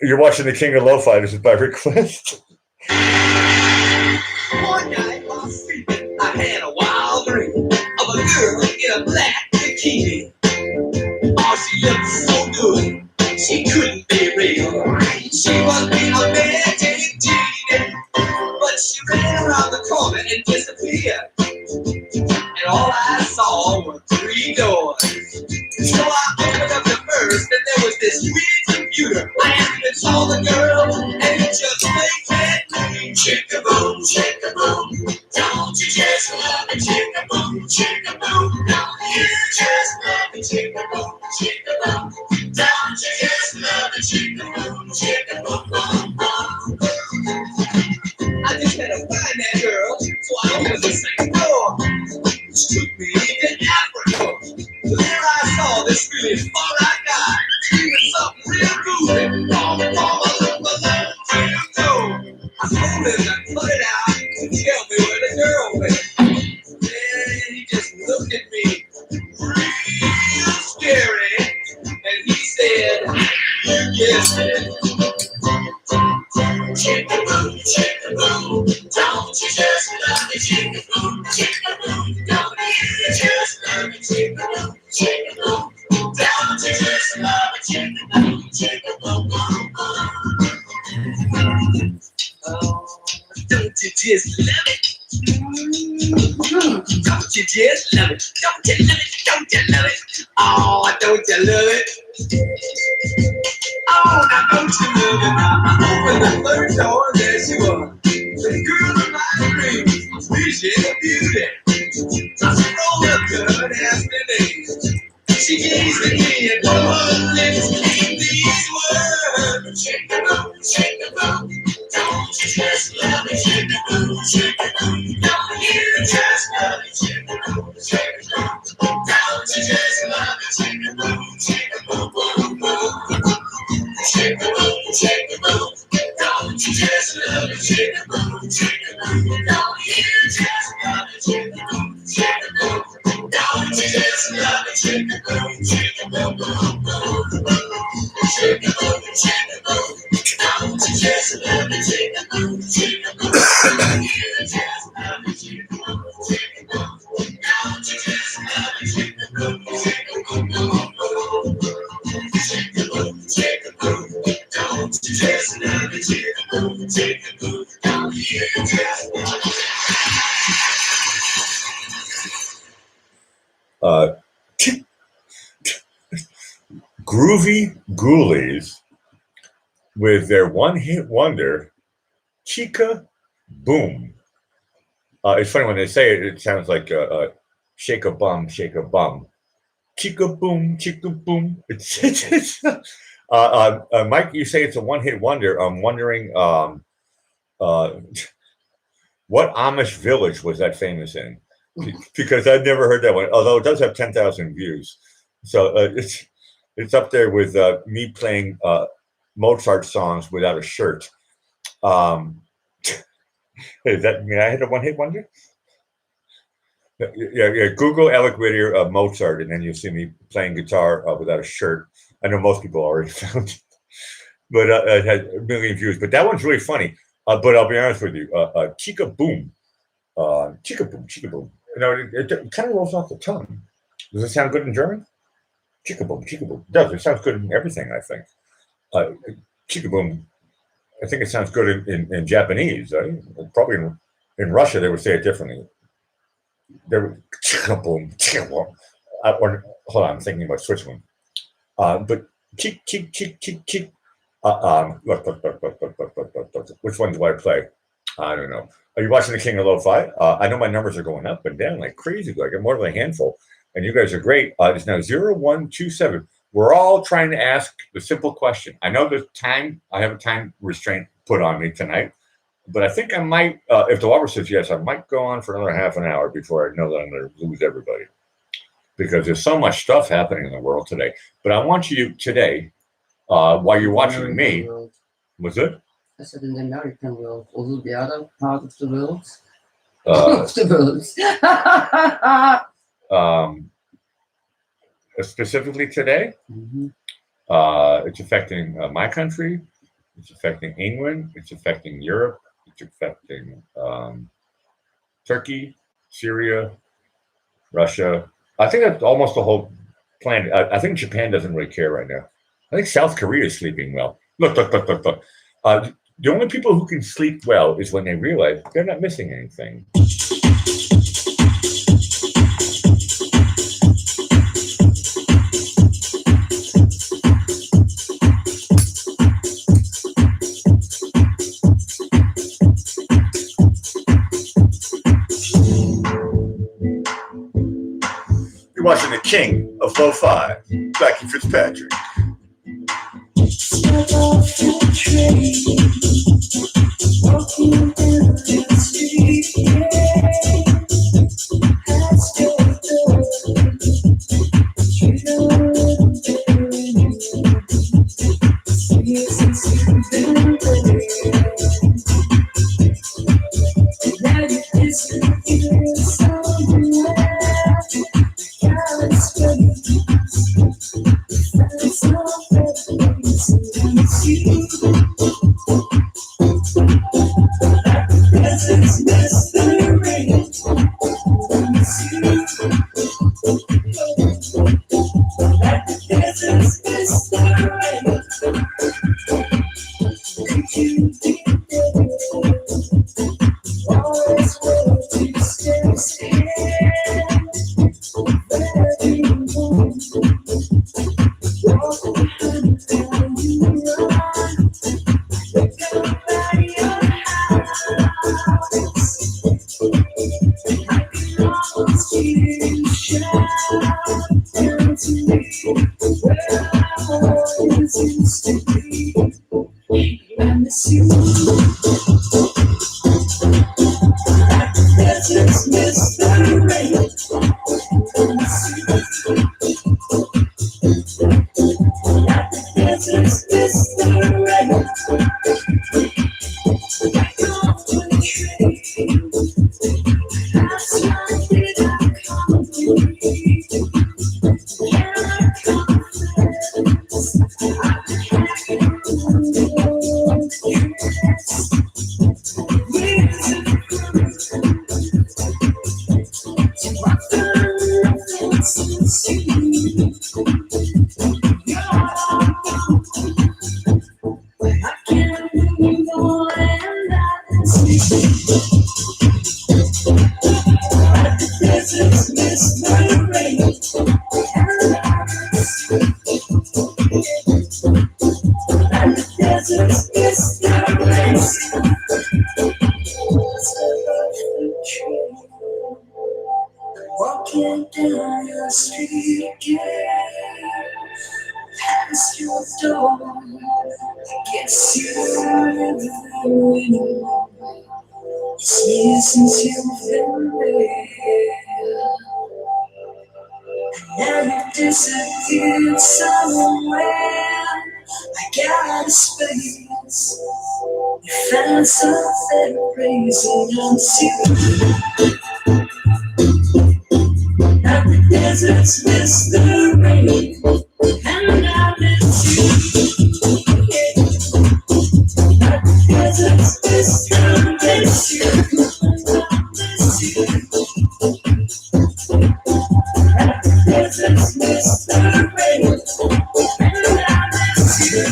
You're watching the King of Lo-Fi. This is by request. One night while sleeping, I had a wild dream of a girl in a black bikini. Oh, she looked so good, she couldn't be real. She was being a meditating, but she ran around the corner and disappeared. And all I saw were 3 doors. So I opened up the first, and there was this weird computer. I actually saw the girl, and it just blinked at me. Chick-a-boom, chick-a-boom, don't you just love it? Chick-a-boom, chick-a-boom, don't you just love it? Chick-a-boom, chick-a-boom, don't you just love it? Chick-a-boom, chick-a-boom, boom, boom. I just had to find that girl, so I opened the second door. Which took me to Africa. There I saw this really far-eyed guy screaming something real good. Mama, look alone, real good. I told him to cut it out and tell me where the girl went. Then he just looked at me real scary, and he said, you guessed it. Chick-a-boom, chick-a-boom, don't you just love me? Chick-a-boom, chick-a-boom, don't you just love me? Chick-a-boom, chick-a-boom, don't you just love me? Chick-a-boom, chick-a-boom, boom, boom. Oh, don't you just love it? Don't you just love it? Don't you love it? Don't you love it? Oh, don't you love it? Oh, now don't you love it? I opened the third door and there she was. The girl of my dreams, vision of beauty. I strolled up to her and asked her name. She gazed at me and her lips came these words. Chick-a-boom, chick-a-boom, don't you just love it? Chick-a-boom, chick-a-boom, don't you just love it? Chick-a-boom, chick-a-boom, don't you just love it? Chick-a-boom, chick-a-boom, boom, boom. Chick-a-boom, chick-a-boom, don't you just love it? Chick-a-boom, chick-a-boom, don't you just love it? Chick-a-boom, chick-a-boom, don't you just love it? Chick-a-boom, chick-a-boom, boom, boom. Chick-a-boom, chick-a-boom, don't you just love it? Chick-a-boom, chick-a-boom, don't you just love it? Chick-a-boom, chick-a-boom, don't you just love it? Chick-a-boom, chick-a-boom, boom, boom. Chick-a-boom, chick-a-boom, don't you just love it? Chick-a-boom, chick-a-boom, don't you just love it? Groovy Ghoulies with their one-hit wonder, Chica Boom. It's funny when they say it, it sounds like shake a bum, shake a bum. Chica Boom, Chica Boom. Mike, you say it's a one-hit wonder. I'm wondering what Amish village was that famous in? Because I've never heard that one, although it does have 10,000 views. So it's up there with me playing Mozart songs without a shirt. Is that I had a one-hit wonder? Yeah. Google Alec Whittier Mozart, and then you'll see me playing guitar without a shirt. I know most people already found it, but it had a million views. But that one's really funny. But I'll be honest with you, Chica Boom, Chica Boom, Chica Boom. You know, it kind of rolls off the tongue. Does it sound good in German? Chica Boom, Chica Boom. It does. It sounds good in everything, I think. Chica Boom. I think it sounds good in Japanese. Probably in Russia, they would say it differently. They would Chica Boom, Chica Boom. Or hold on, I'm thinking about Switzerland. But chick. Look. Which one do I play? I don't know. Are you watching the King of Lo-Fi? I know my numbers are going up and down like crazy. Like I'm more than a handful, and you guys are great. It's now 0127. We're all trying to ask the simple question. I know the time. I have a time restraint put on me tonight, but I think I might. If the water says yes, I might go on for another half an hour before I know that I'm going to lose everybody, because there's so much stuff happening in the world today. But I want you today, while you're watching me, was it? I said in the American world, although the other part of the world. Uh, Of the world. Specifically today, Mhm. it's affecting my country. It's affecting England. It's affecting Europe. It's affecting Turkey, Syria, Russia. I think that's almost the whole planet. I think Japan doesn't really care right now. I think South Korea is sleeping well. Look. The only people who can sleep well is when they realize they're not missing anything. You're watching the king of lo-fi, Blackie Fitzpatrick. Step off the train, walking down the street, past your door. You know I'm there, seems something there. Now you disappear somewhere, galaxy. It's not I can't deserts is the race. Walking down your street again, past your door. I guess you're never anymore. It's years since you've been there. Now you disappeared somewhere. I got a space. You found something crazy. I'm serious. Now the deserts miss the rain, and I miss you. Now the deserts miss the miss you. I miss you. Now the deserts miss the rain, and I miss you.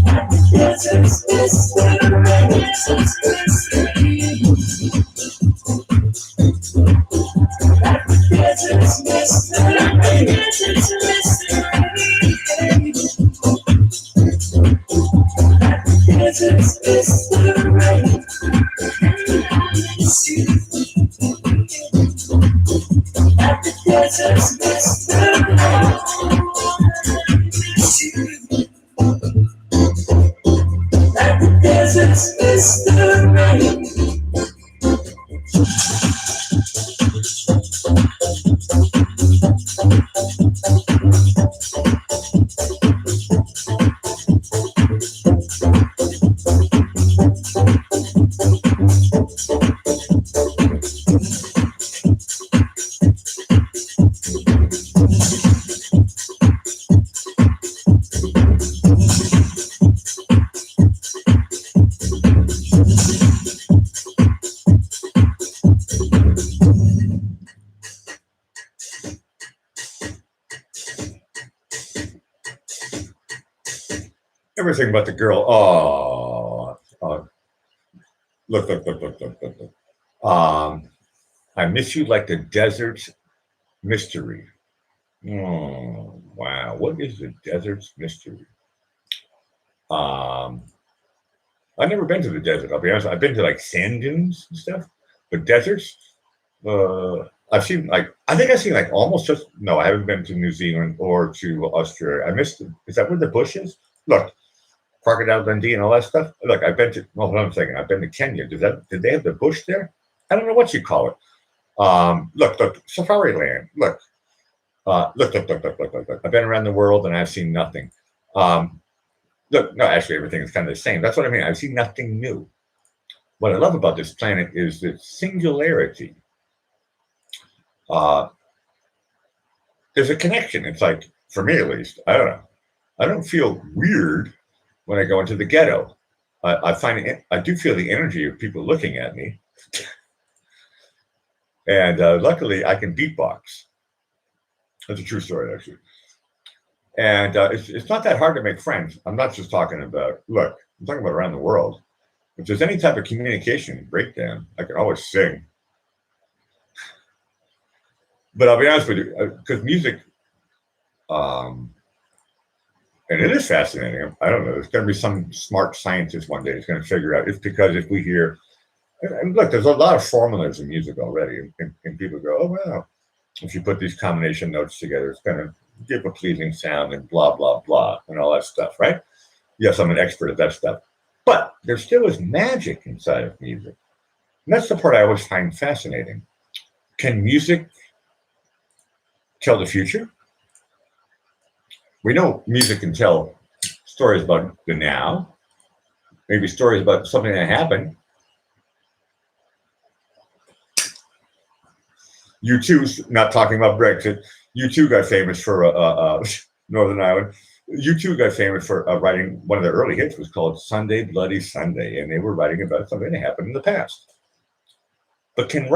Now the deserts miss the rain, deserts miss the rain. Deserts miss the rain, deserts miss the rain. Deserts miss the rain, and I miss you. At the deserts miss the rain, miss you. At the deserts miss the rain. Everything but the girl. Oh, look. I miss you like the desert's mystery. Oh, wow. What is the desert's mystery? I've never been to the desert. I'll be honest. I've been to like sand dunes and stuff, but deserts. I've seen like I think I've seen like almost just no. I haven't been to New Zealand or to Australia. I missed. Is that where the bush is? Look, Crocodile Dundee and all that stuff. Look, I've been to. Well, hold on a second. I've been to Kenya. Did they have the bush there? I don't know what you call it. Look, Safari Land. Look. Look. I've been around the world and I've seen nothing. Look, no, actually, everything is kind of the same. That's what I mean. I've seen nothing new. What I love about this planet is the singularity. There's a connection. It's like, for me at least, I don't know. I don't feel weird when I go into the ghetto. I find it, I do feel the energy of people looking at me. And luckily, I can beatbox. That's a true story, actually. And it's not that hard to make friends. I'm not just talking about, look, I'm talking about around the world. If there's any type of communication breakdown, I can always sing. But I'll be honest with you, because music, and it is fascinating. I don't know. There's going to be some smart scientist one day who's going to figure out. It's because if we hear, and look, there's a lot of formulas in music already, and people go, oh, wow. If you put these combination notes together, it's going to give a pleasing sound and blah, blah, blah, and all that stuff, right? Yes, I'm an expert at that stuff. But there still is magic inside of music. And that's the part I always find fascinating. Can music tell the future? We know music can tell stories about the now, maybe stories about something that happened. U2's not talking about Brexit. U2 got famous for Northern Ireland. U2 got famous for writing one of their early hits was called Sunday Bloody Sunday, and they were writing about something that happened in the past. But can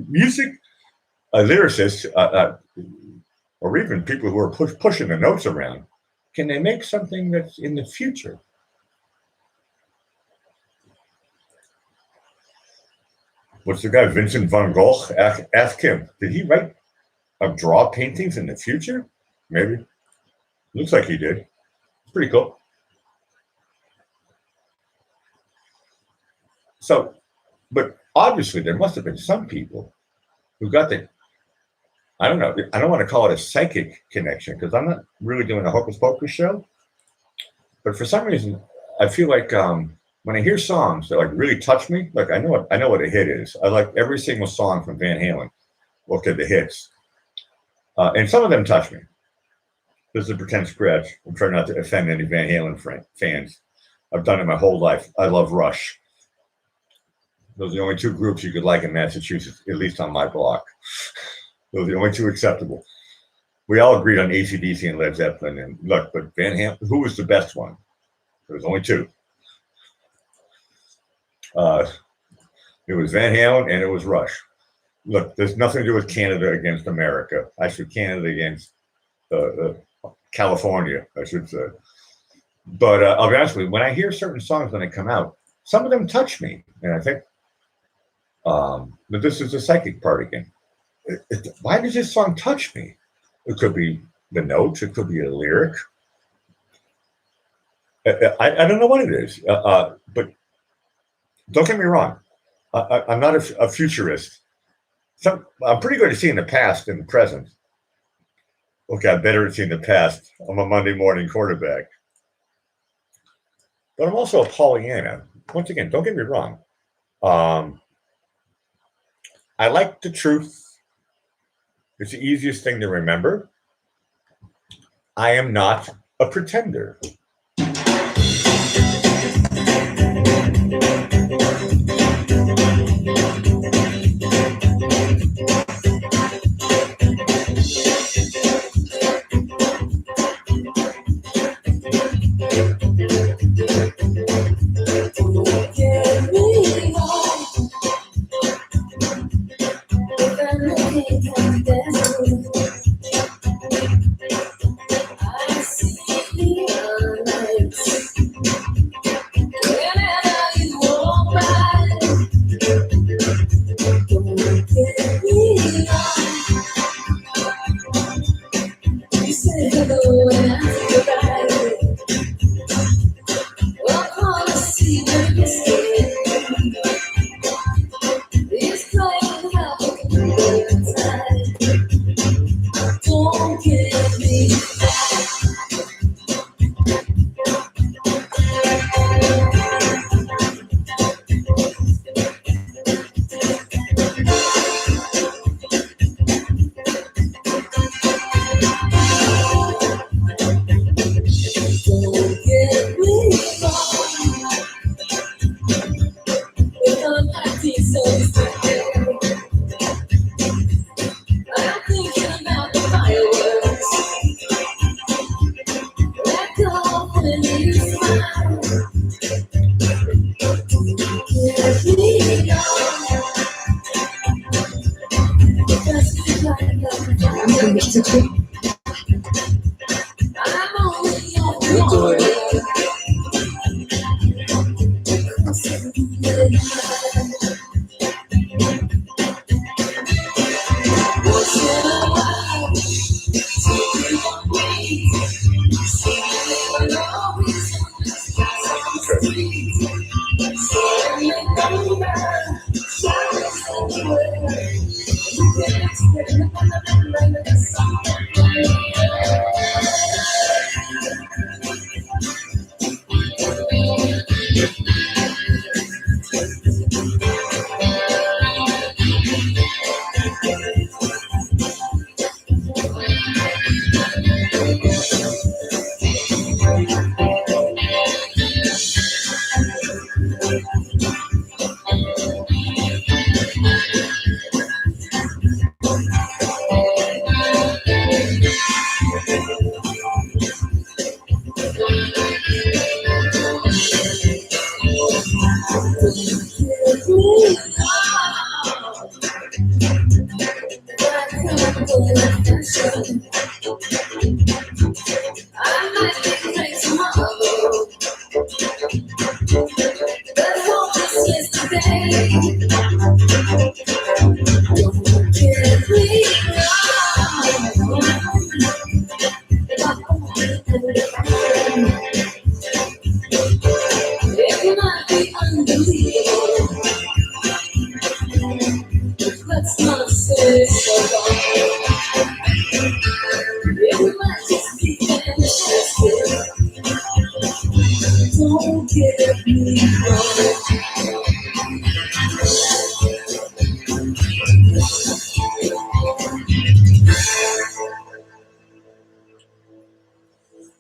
music lyricists or even people who are pushing the notes around, can they make something that's in the future? What's the guy, Vincent van Gogh? Ask him, did he draw paintings in the future? Maybe. Looks like he did. It's pretty cool. So, but obviously there must have been some people who got the, I don't know, I don't want to call it a psychic connection because I'm not really doing a hocus pocus show. But for some reason, I feel like when I hear songs that like really touch me, like I know what a hit is. I like every single song from Van Halen. Look at the hits, and some of them touch me. This is a pretend scratch. I'm trying not to offend any Van Halen fans. I've done it my whole life. I love Rush. Those are the only two groups you could like in Massachusetts, at least on my block. Those are the only two acceptable. We all agreed on AC/DC and Led Zeppelin. And look, but Van Halen, who was the best one? There was only two. It was Van Halen and it was Rush. Look, there's nothing to do with Canada against America. Actually, Canada against California, I should say. But I'll be honest with you, when I hear certain songs when they come out, some of them touch me. And I think, but this is the psychic part again. Why does this song touch me? It could be the notes. It could be a lyric. I don't know what it is. But don't get me wrong. I'm not a futurist. I'm pretty good at seeing the past and the present. Okay, I'm better at seeing the past. I'm a Monday morning quarterback. But I'm also a Pollyanna. Once again, don't get me wrong. I like the truth. It's the easiest thing to remember. I am not a pretender. It might be unbelievable. Let's not say so long. It might just be fantastic. Don't get me wrong.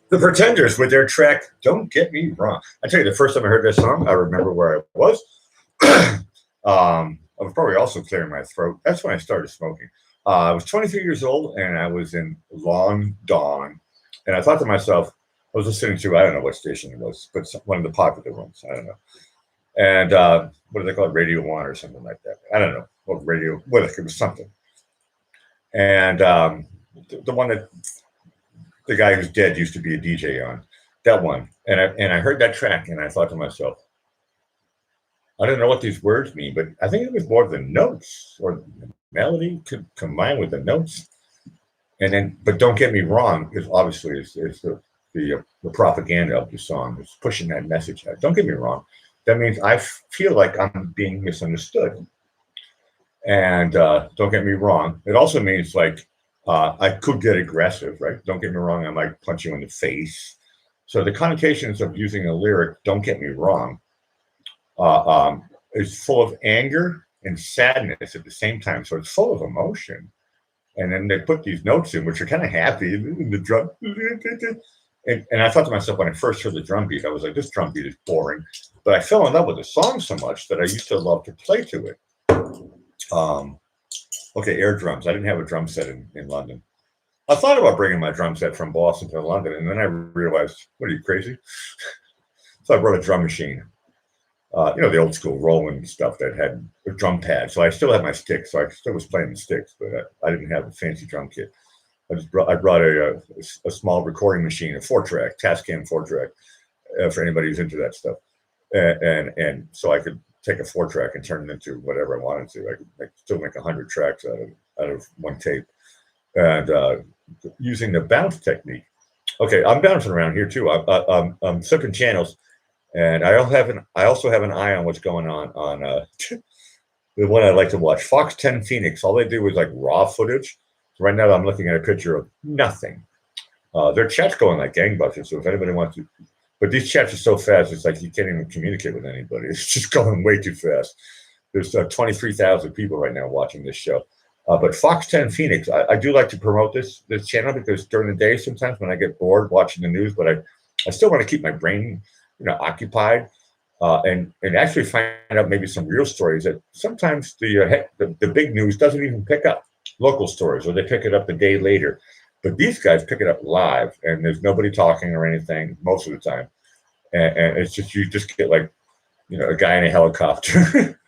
The Pretenders with their track "Don't Get Me Wrong." I tell you, the first time I heard this song, I remember where I was. I was probably also clearing my throat. That's when I started smoking. I was 23 years old, and I was in Long Dawn. And I thought to myself, I was listening to, I don't know what station it was, but one of the popular ones. I don't know. And what do they call it? Radio One or something like that. I don't know. What radio, well, it was something. And the one that the guy who's dead used to be a DJ on, that one. And I heard that track, and I thought to myself, I don't know what these words mean, but I think it was more the notes or the melody combined with the notes. And then, but don't get me wrong, because obviously it's the propaganda of the song. It's pushing that message out. Don't get me wrong. That means I feel like I'm being misunderstood. And don't get me wrong. It also means like I could get aggressive, right? Don't get me wrong. I might punch you in the face. So the connotations of using a lyric, don't get me wrong, is full of anger and sadness at the same time. So it's full of emotion. And then they put these notes in, which are kind of happy, and the drum. And I thought to myself, when I first heard the drum beat, I was like, this drum beat is boring. But I fell in love with the song so much that I used to love to play to it. Okay, air drums. I didn't have a drum set in London. I thought about bringing my drum set from Boston to London, and then I realized, what are you, crazy? So I brought a drum machine. The old school Roland stuff that had a drum pad. So I still had my sticks. So I still was playing the sticks, but I didn't have a fancy drum kit. I brought a small recording machine, a 4-track, Tascam 4-track, for anybody who's into that stuff. And so I could take a 4-track and turn it into whatever I wanted to. I could still make 100 tracks out of one tape. And using the bounce technique. Okay, I'm bouncing around here too. I'm flipping channels. And I also have an eye on what's going on the one I like to watch, Fox 10 Phoenix. All they do is like raw footage. So right now I'm looking at a picture of nothing. Their chat's going like gangbusters. So if anybody wants to, but these chats are so fast, it's like you can't even communicate with anybody. It's just going way too fast. There's 23,000 people right now watching this show. But Fox 10 Phoenix, I do like to promote this channel because during the day sometimes when I get bored watching the news, but I still want to keep my brain occupied, and actually find out maybe some real stories that sometimes the big news doesn't even pick up, local stories, or they pick it up the day later. But these guys pick it up live, and there's nobody talking or anything most of the time, and it's just you just get like a guy in a helicopter.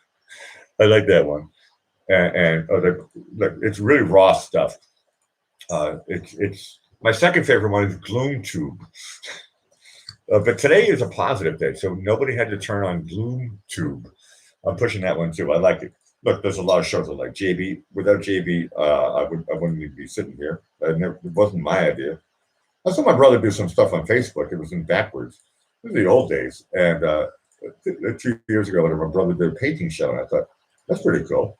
I like that one, and it's really raw stuff. It's my second favorite one is Gloom Tube. But today is a positive day, so nobody had to turn on Gloom Tube. I'm pushing that one too. I like it. Look, there's a lot of shows I like. JB, without JB, I wouldn't even be sitting here. It wasn't my idea. I saw my brother do some stuff on Facebook. It was in backwards. It was the old days. And 2 years ago, my brother did a painting show, and I thought, that's pretty cool.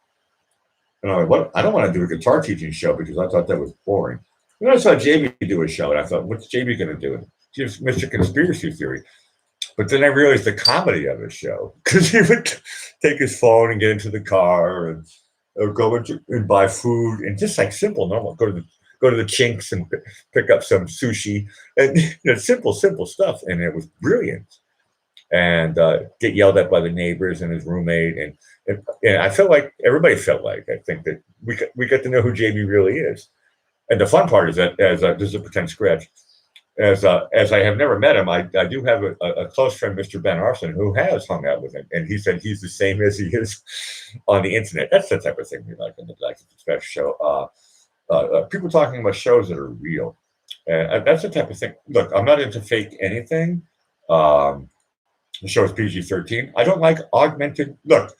And I'm like, what? I don't want to do a guitar teaching show because I thought that was boring. Then I saw JB do a show, and I thought, what's JB going to do? Just Mr. Conspiracy Theory. But then I realized the comedy of his show, because he would take his phone and get into the car and go and buy food and just like simple, normal, go to the Chinks and pick up some sushi and simple stuff. And it was brilliant. And get yelled at by the neighbors and his roommate. And I felt like everybody felt like, I think that we got to know who JB really is. And the fun part is that this is a pretend scratch. As I have never met him, I do have a close friend, Mr. Ben Arson, who has hung out with him, and he said he's the same as he is on the internet. That's the type of thing we like on the Black Special show. People talking about shows that are real, and that's the type of thing. Look, I'm not into fake anything. The show is PG-13. I don't like augmented. Look,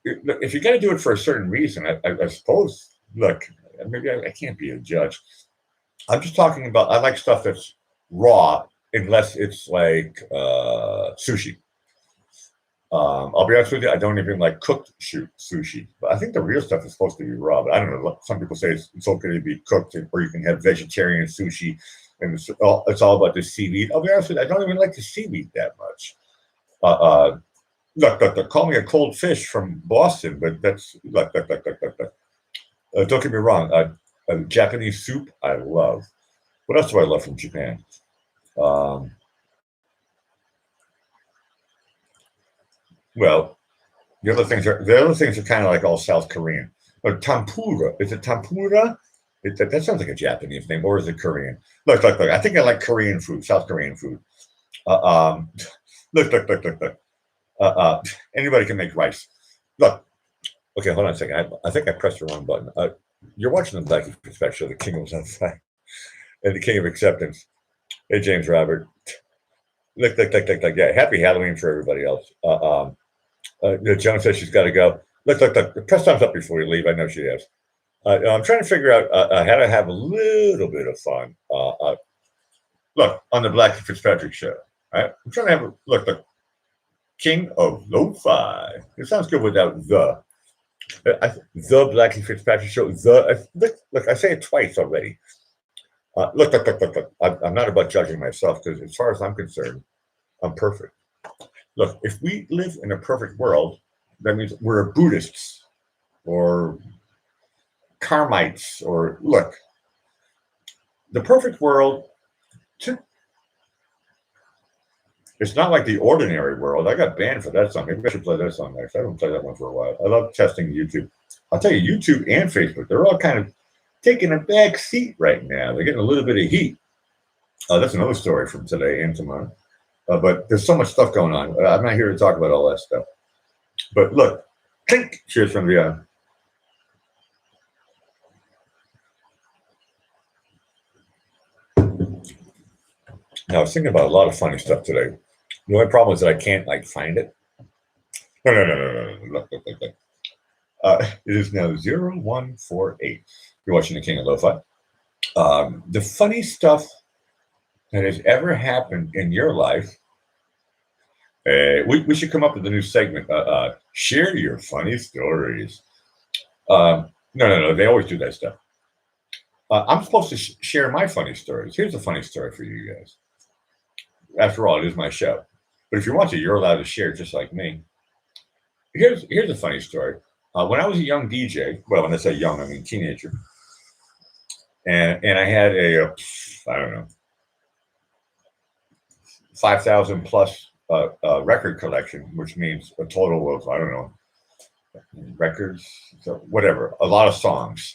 if you're going to do it for a certain reason, I suppose. Look, maybe I can't be a judge. I'm just talking about. I like stuff that's raw unless it's like sushi. I'll be honest with you, I don't even like cooked sushi. But I think the real stuff is supposed to be raw. But I don't know. Some people say it's okay to be cooked, or you can have vegetarian sushi, and it's all about the seaweed. I'll be honest with you, I don't even like the seaweed that much. Look, call me a cold fish from Boston, but that's look. Don't get me wrong. Japanese soup, I love. What else do I love from Japan? Well, the other things are kind of like all South Korean. But tempura, is it tempura? That sounds like a Japanese name, or is it Korean? Look. I think I like Korean food, South Korean food. Look. Anybody can make rice. Look. Okay, hold on a second. I think I pressed the wrong button. You're watching the Blackie Perspective, the King was on fire, and the King of Acceptance. Hey, James Robert. Look. Yeah, happy Halloween for everybody else. Joan says she's got to go. Look. Press thumbs up before you leave. I know she has. I'm trying to figure out how to have a little bit of fun. Look, on the Blackie Fitzpatrick show. Right? I'm trying to have the King of Lo-Fi. It sounds good without the. The Blackie Fitzpatrick show. Look, I say it twice already. Look. I'm not about judging myself, because as far as I'm concerned, I'm perfect. Look, if we live in a perfect world, that means we're Buddhists or Karmites, or look, the perfect world. It's not like the ordinary world. I got banned for that song. Maybe I should play that song next. I haven't played that one for a while. I love testing YouTube. I'll tell you, YouTube and Facebook, they're all kind of taking a back seat right now. They're getting a little bit of heat. That's another story from today and tomorrow. But there's so much stuff going on. I'm not here to talk about all that stuff. But look, clink. Cheers from the Now, I was thinking about a lot of funny stuff today. The only problem is that I can't find it. No. Look. It is now 0148. You're watching the King of Lo-Fi. The funny stuff that has ever happened in your life. We should come up with a new segment. Share your funny stories. No. They always do that stuff. I'm supposed to share my funny stories. Here's a funny story for you guys. After all, it is my show. But if you want to, you're allowed to share just like me. Here's a funny story. When I was a young DJ, well, when I say young, I mean teenager, and I had a I don't know, 5,000 plus record collection, which means a total of, I don't know, records, so whatever, a lot of songs.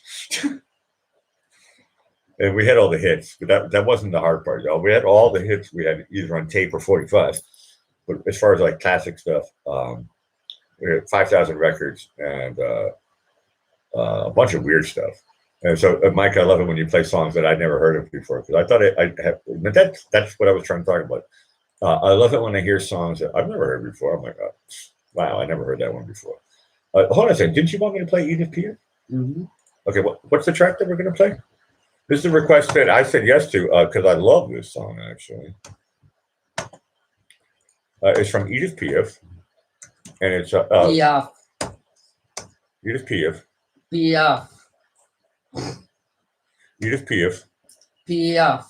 And we had all the hits, but that wasn't the hard part, though. We had all the hits. We had either on tape or 45. But as far as classic stuff, we had 5,000 records and a bunch of weird stuff. And so, Mike, I love it when you play songs that I'd never heard of before, because I thought but that's what I was trying to talk about. I love it when I hear songs that I've never heard before. I'm like, oh, wow, I never heard that one before. Hold on a second. Didn't you want me to play Edith Piaf? Mm-hmm. Okay, what's the track that we're going to play? This is a request that I said yes to because I love this song, actually. It's from Edith Piaf, and it's Piaf. Edith Piaf. Piaf. Edith Piaf. Piaf.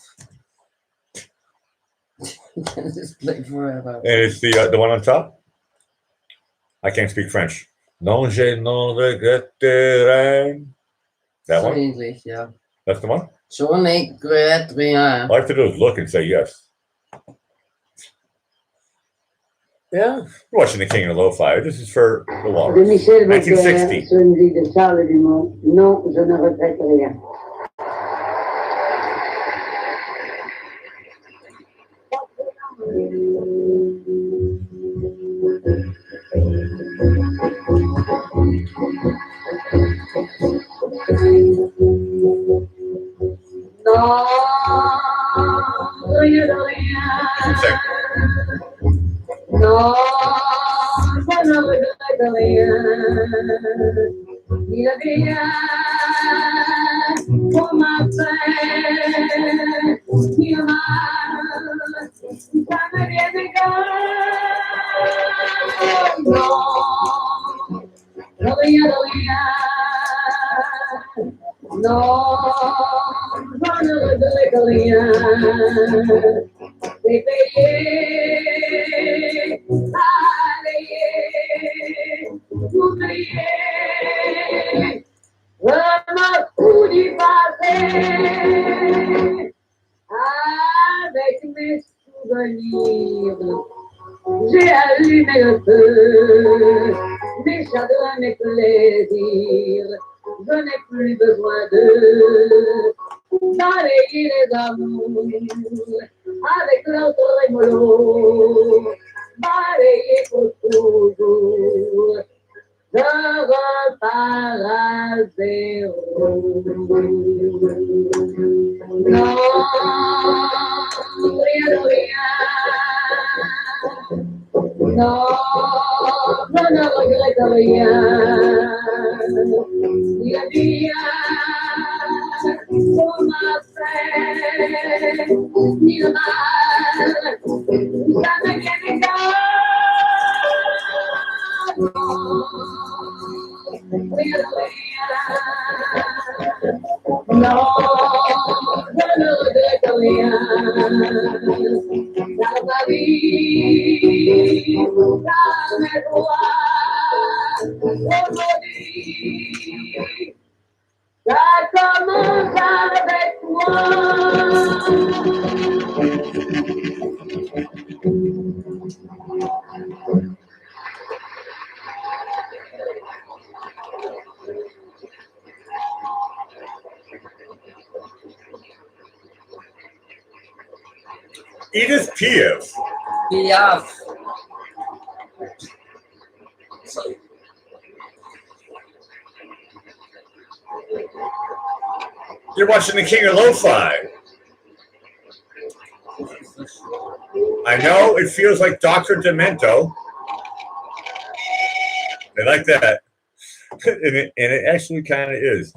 You can just play forever. And it's the one on top. I can't speak French. Non, je ne regretterai. That one? English, yeah. That's the one? Je ne regrette rien. All I have to do is look and say yes. Yeah. You're watching the King of Lo-Fi. This is for the Walrus. De Michel Vacher 1960. sur une musique de Charles Dumont. Non, je ne regrette rien. Non, regrette rien. Non, je ne regrette rien. Il vient pour ma peine, il m'a ya me viene ganando. No voy a no, no, no, avec mes souvenirs. J'ai allumé le feu, mes chagrins, mes plaisirs. Je n'ai plus besoin de balayer les amours avec l'autre trémolo. Balayer pour toujours, je repars à zéro. Non, rien de rien. Non, je ne regrette rien. Il bien qu'on m'a fait, ni le mal, ça ne gagne qu'à rien de rien. Non, je ne regrette rien. Dans ma vie, dans mes droits, aujourd'hui, ça commence avec toi. Edith Piaf. Piaf. You're watching the King of Lo-Fi. I know it feels like Dr. Demento. I like that. And it actually kind of is.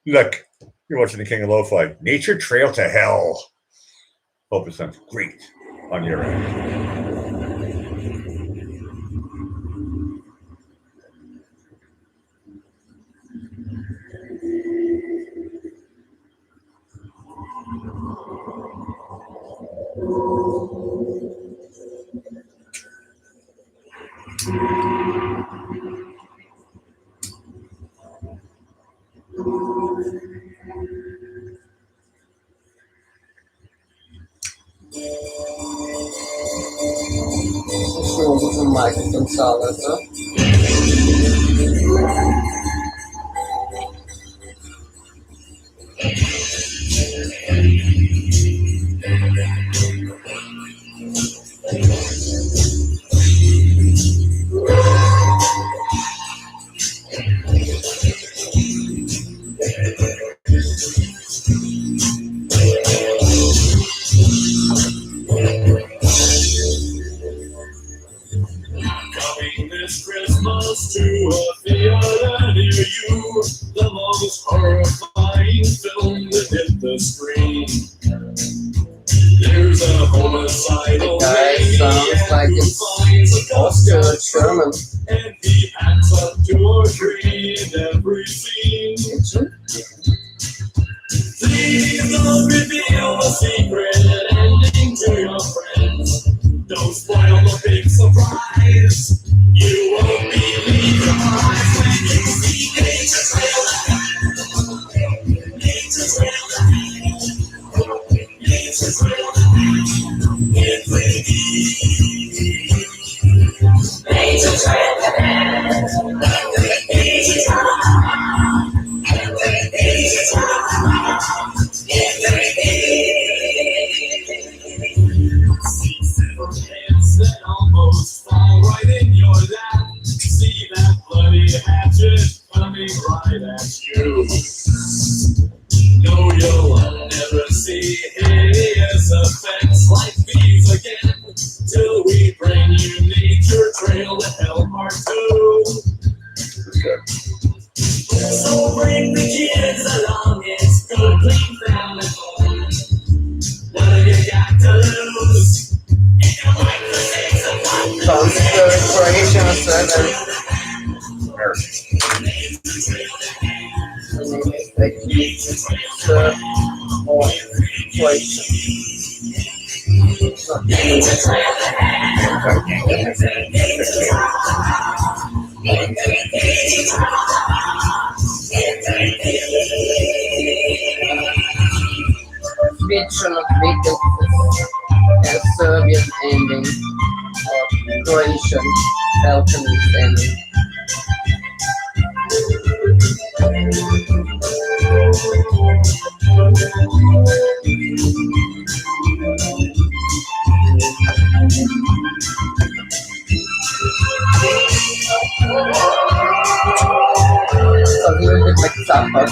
Look, you're watching the King of Lo-Fi. Nature Trail to Hell. Hope it sounds great on your end. Shows o Mike Gonçalves, né? Coming this Christmas to a theater near you, the most horrifying film that hit the screen. There's a homicidal Guy maniac sounds like who it's finds a Oscar custom Sherman. and he acts up to a tree in every scene. Please don't reveal the secret ending to your friends. Don't spoil the big surprise. You won't believe your eyes when you see Nature Trail to Hell. Nature Trail to Hell. Nature Trail to Hell. It will be. Nature Trail to Hell. Nature Trail to Hell. Nature Trail to Hell. It will be. That almost fall right in your lap. See that bloody hatchet coming right at you. No, you'll never see hideous effects like these again till we bring you Nature Trail to Hell Part 2. So bring the kids along, it's good, clean family fun. What Sounds Croatian or Serbian. American. The name is like Serb or Croatian. Switch or not because it's a Serbian ending or Croatian Balkanese ending. So a little bit like Zappa.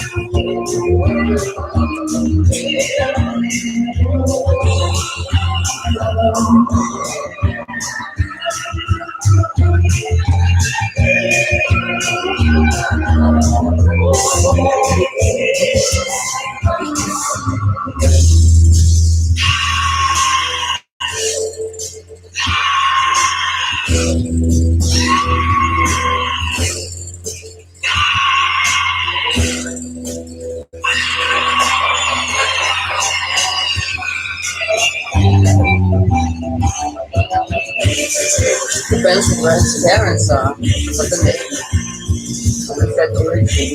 Depends on where his parents are. But the name of that origin.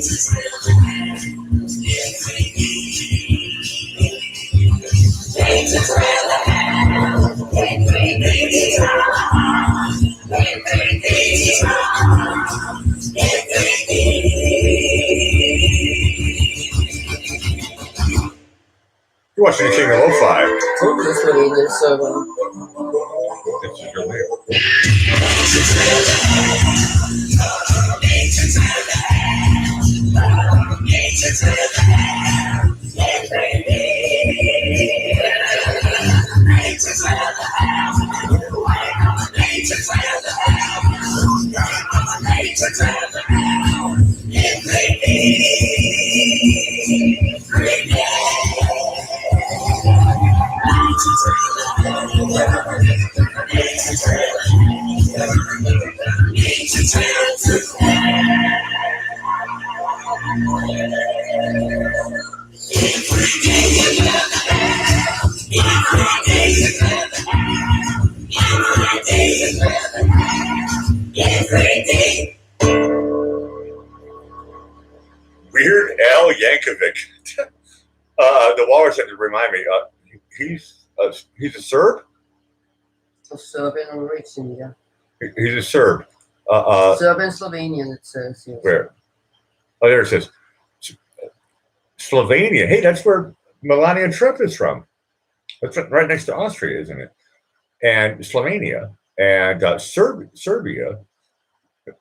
You watch anything in lo-fi? Just Slovenian Serbian. This is your name. Weird Al Yankovic. The Walrus had to remind me. He's a Serb. Of Serbian origin, yeah. He's a Serb. Serbian Slovenian, it says. Yes. Where? Oh, there it says Slovenia. Hey, that's where Melania Trump is from. That's right next to Austria, isn't it? And Slovenia and Serbia.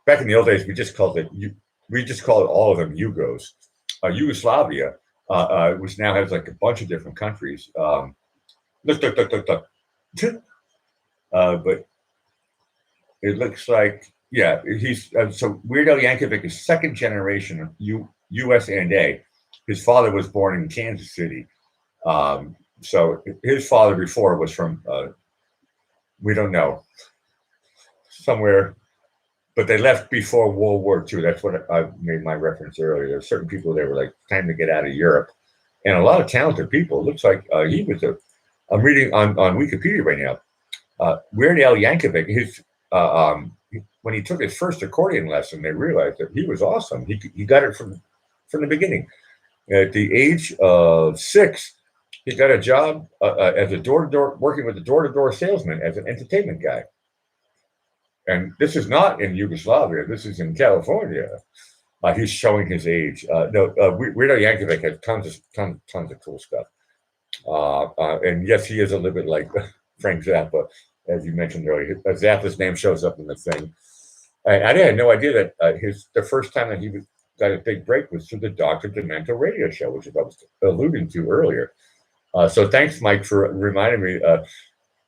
Back in the old days, we just called all of them Yugos. Yugoslavia, which now has like a bunch of different countries. Look. But it looks like, yeah, he's so Weird Al Yankovic is second generation U.S.A. His father was born in Kansas City. So his father before was from, we don't know, somewhere, but they left before World War II. That's what I made my reference earlier. There were certain people that were like, time to get out of Europe. And a lot of talented people. It looks like he was I'm reading on Wikipedia right now. Weird Al Yankovic, when he took his first accordion lesson, they realized that he was awesome. He got it from the beginning. At the age of 6, he got a job as a door-to-door, working with a door-to-door salesman as an entertainment guy. And this is not in Yugoslavia. This is in California. He's showing his age. Weird Al Yankovic has tons of cool stuff. And yes, he is a little bit like Frank Zappa, as you mentioned earlier. Zappa's name shows up in the thing. I had no idea that the first time that he got a big break was through the Dr. Demento radio show, which I was alluding to earlier. So thanks, Mike, for reminding me.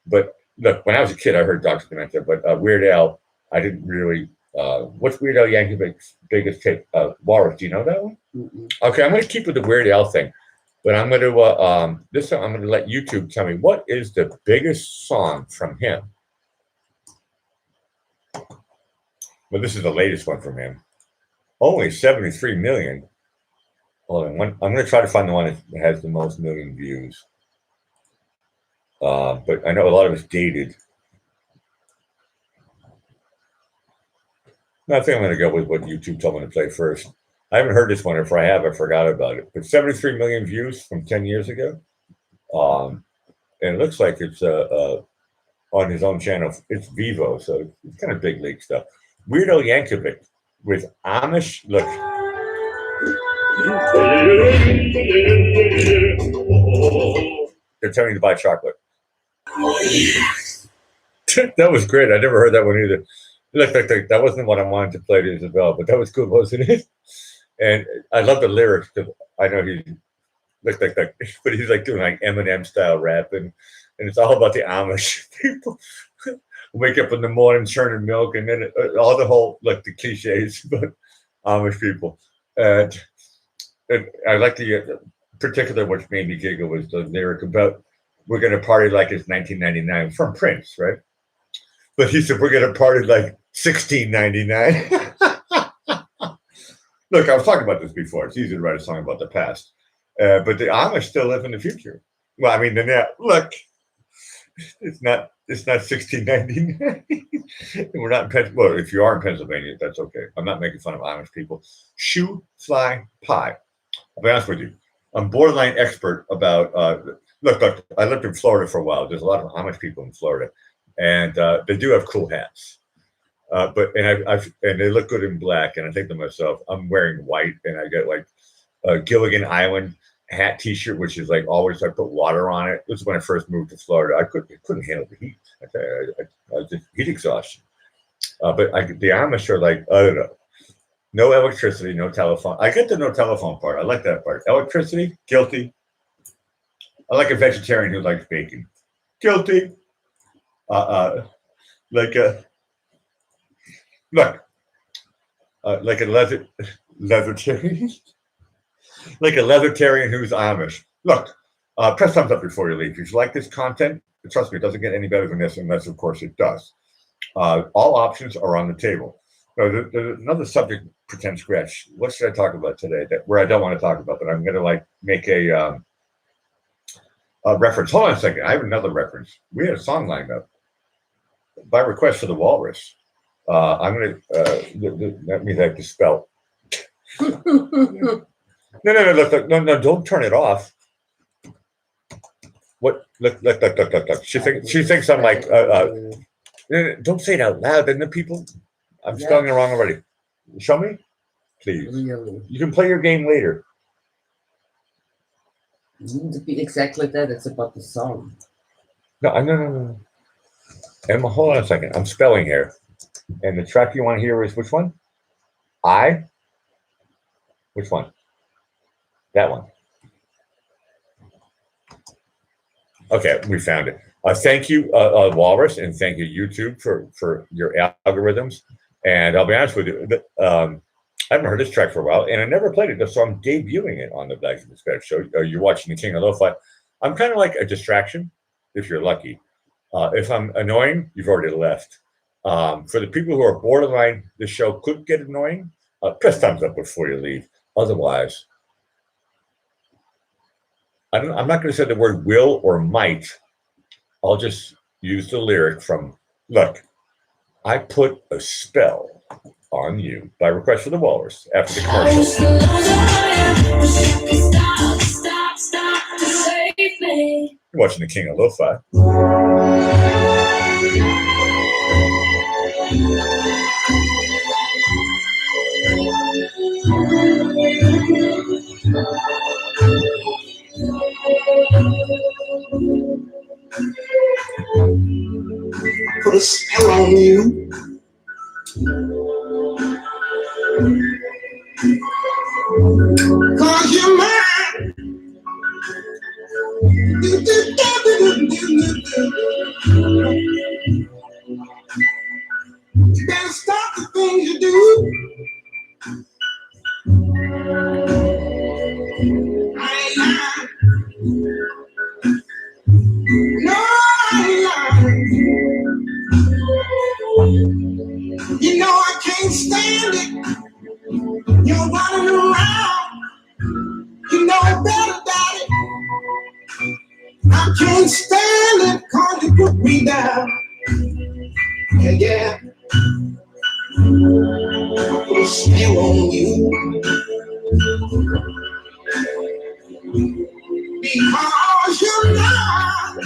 But look, when I was a kid, I heard Dr. Demento, but Weird Al, I didn't really. What's Weird Al Yankovic's biggest hit? Walrus, do you know that one? Mm-mm. Okay, I'm going to keep with the Weird Al thing. But I'm going to this time I'm going to let YouTube tell me what is the biggest song from him. Well, this is the latest one from him. Only 73 million. Hold on, I'm going to try to find the one that has the most million views. But I know a lot of it's dated. I think I'm going to go with what YouTube told me to play first. I haven't heard this one. If I have, I forgot about it. But 73 million views from 10 years ago. And it looks like it's on his own channel. It's Vivo, so it's kind of big league stuff. Weirdo Yankovic with Amish. Look. They're telling you to buy chocolate. That was great. I never heard that one either. Look, that wasn't what I wanted to play to Isabel, but that was good, wasn't it? And I love the lyrics because I know he looked like that, but he's like doing like Eminem style rapping, and it's all about the Amish people. Wake up in the morning, churning milk, and then all the whole like the cliches about Amish people. And I like the particular which made me giggle was the lyric about we're gonna party like it's 1999 from Prince, right? But he said we're gonna party like 1699. Look, I was talking about this before. It's easy to write a song about the past, but the Amish still live in the future. Well, I mean, look, it's not 1699. We're not in Pennsylvania. Well, if you are in Pennsylvania, that's okay. I'm not making fun of Amish people. Shoe fly pie. I'll be honest with you. I'm borderline expert about. Look, I lived in Florida for a while. There's a lot of Amish people in Florida, and they do have cool hats. But they look good in black, and I think to myself, I'm wearing white, and I got like a Gilligan Island hat T-shirt, which is like always I put water on it. This is when I first moved to Florida. I couldn't handle the heat. I was just heat exhaustion. But the Amish are like I don't know, no electricity, no telephone. I get the no telephone part. I like that part. Electricity, guilty. I like a vegetarian who likes bacon. Guilty. Like a. Look, like a leatheritarian, like a leatheritarian who's Amish. Look, press thumbs up before you leave. If you like this content, trust me, it doesn't get any better than this, unless, of course, it does. All options are on the table. There's another subject, pretend scratch. What should I talk about today? Where I don't want to talk about, but I'm going to like make a reference. Hold on a second. I have another reference. We had a song lined up by request for the Walrus. I'm gonna that means I have to spell. No, don't turn it off. What? Look. She thinks I'm like. Don't say it out loud. Then the people, I'm spelling it wrong already. Show me, please. Really? You can play your game later. It needs to be exactly that. It's about the song. No. Emma, hold on a second. I'm spelling here. And the track you want to hear is which one? Which one? That one. Okay, we found it. Thank you, Walrus, and thank you, YouTube, for your algorithms. And I'll be honest with you, I haven't heard this track for a while, and I never played it, so I'm debuting it on the Bags of Respect show. You're watching the King of Lo-Fi. I'm kind of like a distraction, if you're lucky. If I'm annoying, you've already left. For the people who are borderline, the show could get annoying. Press thumbs up before you leave. Otherwise, I'm not going to say the word will or might. I'll just use the lyric from, look, I put a spell on you by request for the Walrus after the commercial. You're watching the King of Lo-Fi. Put a spell on you. Cause you're mine. You better stop the things you do. I ain't lying. No, you know I can't stand it. You're running around. You know better, Daddy. I can't stand it 'cause you put me down. Yeah, yeah. I put a spell on you because you're not.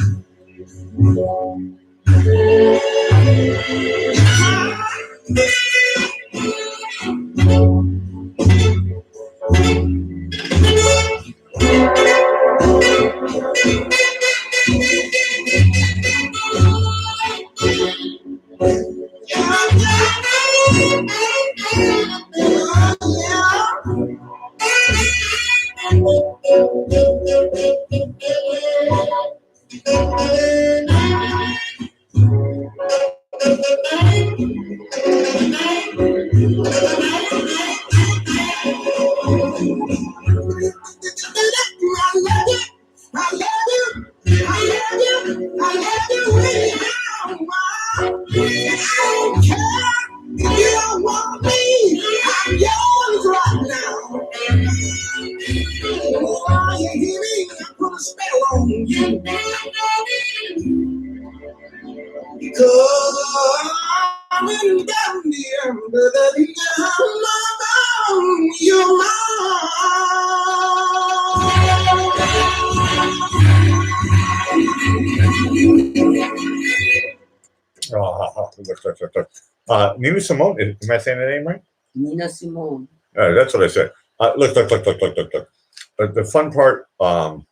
Nina Simone, am I saying the name right? Nina Simone. That's what I said. Look. The fun part, what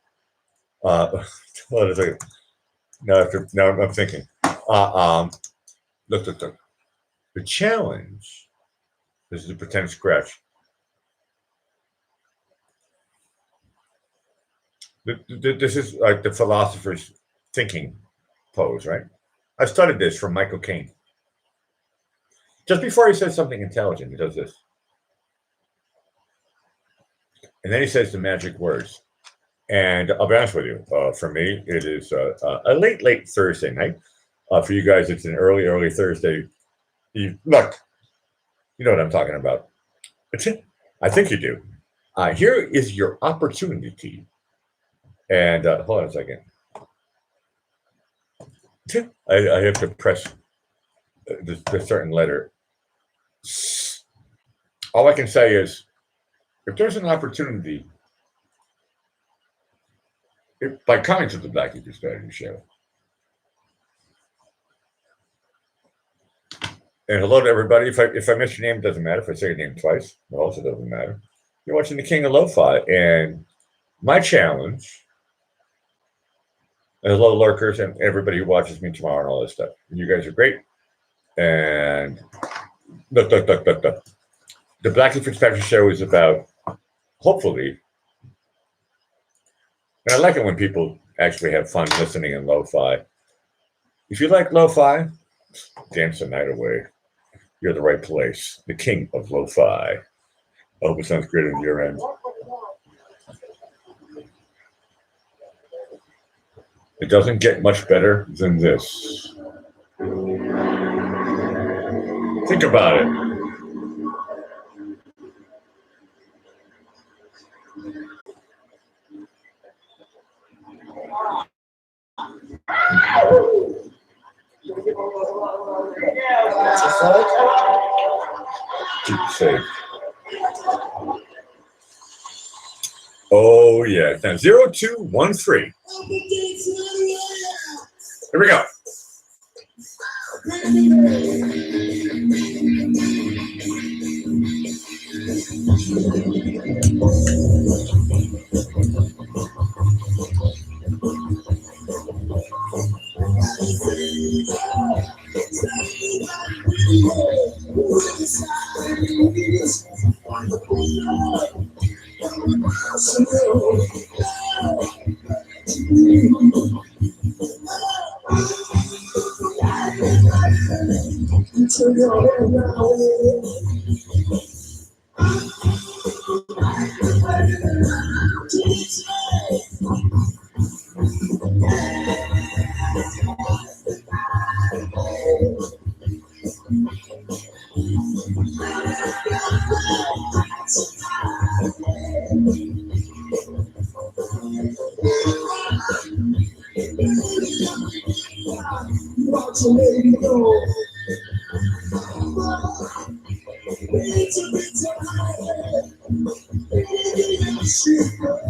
is it? Now I'm thinking. Look. The challenge is to pretend scratch. This is like the philosopher's thinking pose, right? I studied this from Michael Caine. Just before he says something intelligent, he does this. And then he says the magic words. And I'll be honest with you, for me, it is a late Thursday night. For you guys, it's an early Thursday. Look, you know what I'm talking about. I think you do. Here is your opportunity. And hold on a second. I have to press the certain letter. All I can say is, if there's an opportunity, by coming to the Black Eagle Strategy Show, and hello to everybody. If I miss your name, it doesn't matter. If I say your name twice, it also doesn't matter. You're watching the King of Lo-Fi, and my challenge. And hello, lurkers, and everybody who watches me tomorrow and all this stuff. You guys are great. And look. The Blackie Fitzpatrick Show is about, hopefully, and I like it when people actually have fun listening in lo-fi. If you like lo-fi, dance the night away. You're the right place. The king of lo-fi. I hope it sounds great on your end. It doesn't get much better than this. Think about it. Keep it safe. Oh yeah. Now 0213. Here we go. Want to let you know. Need to be tired. She got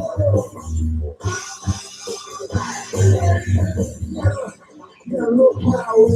a little power.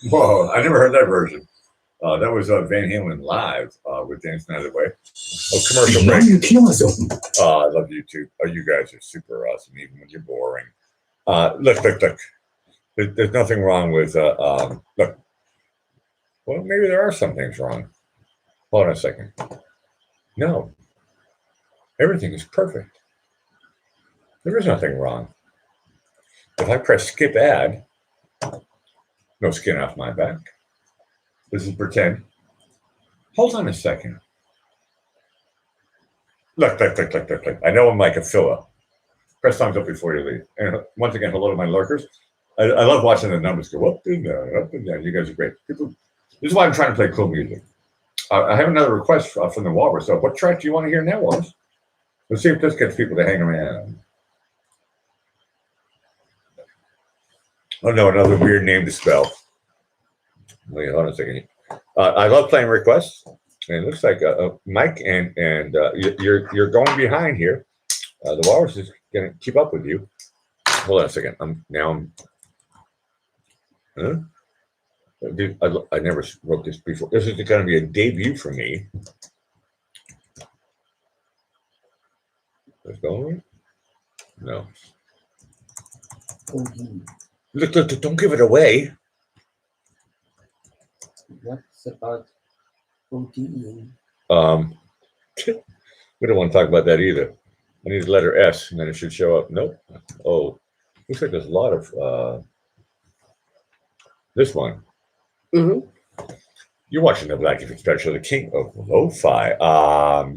Whoa, I never heard that version. That was Van Halen live with Dance Another Way. Oh, commercial break. I love YouTube. Oh, you guys are super awesome, even when you're boring. Look. There's nothing wrong with, look. Well, maybe there are some things wrong. Hold on a second. No. Everything is perfect. There is nothing wrong. If I press skip ad, no skin off my back. This is pretend. Hold on a second. Look. I know I'm like a filler. Press thumbs up before you leave. And once again, hello to my lurkers. I love watching the numbers go up and down, up and down. You guys are great. This is why I'm trying to play cool music. I have another request from the Walrus. So what track do you want to hear now, Walrus? Let's see if this gets people to hang around. Oh no, another weird name to spell. Wait, hold on a second. I love playing requests. And it looks like Mike and you're going behind here. The Walrus is going to keep up with you. Hold on a second. I never wrote this before. This is going to be a debut for me. Let's go. No. Look, don't give it away. What's about ODE? We don't want to talk about that either. I need the letter S, and then it should show up. Nope. Oh, looks like there's a lot of this one. Mm-hmm. You're watching the Black Effect Special, the king of lo-fi.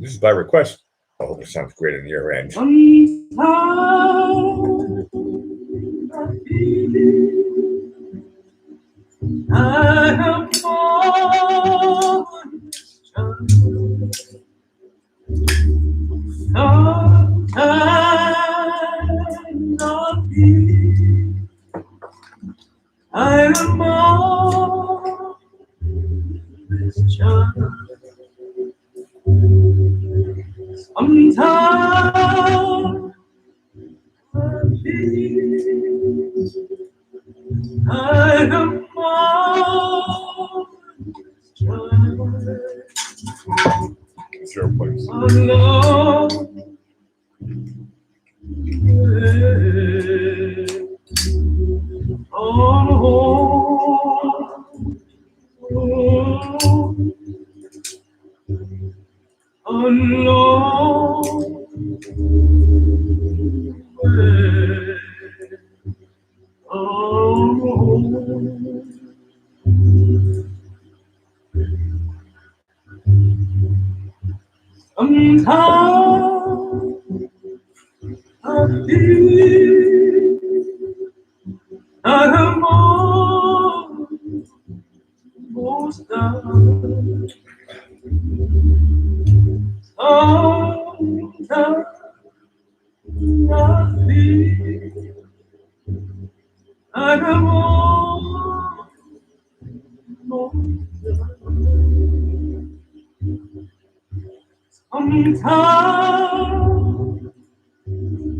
This is by request. I hope it sounds great on your end. I have fallen I am all this child. Sometimes I am all this child. Sure, please. Alone. Sometimes I feel I am almost done. Sometimes I feel I am almost done. Sometimes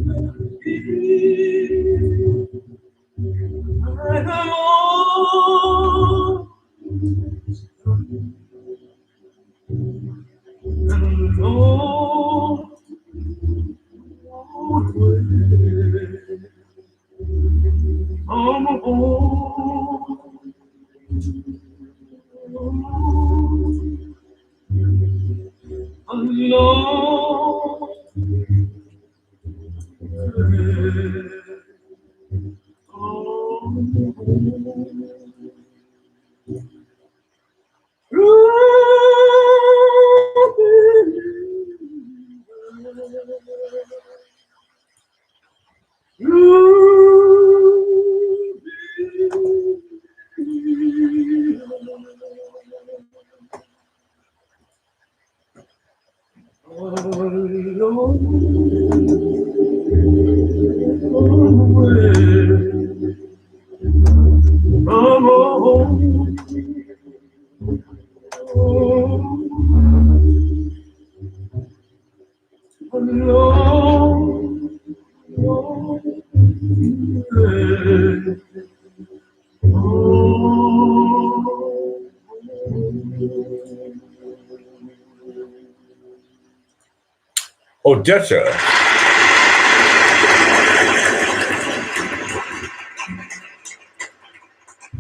I feel I am almost done. And Lord, I'm home. Alone. Odessa.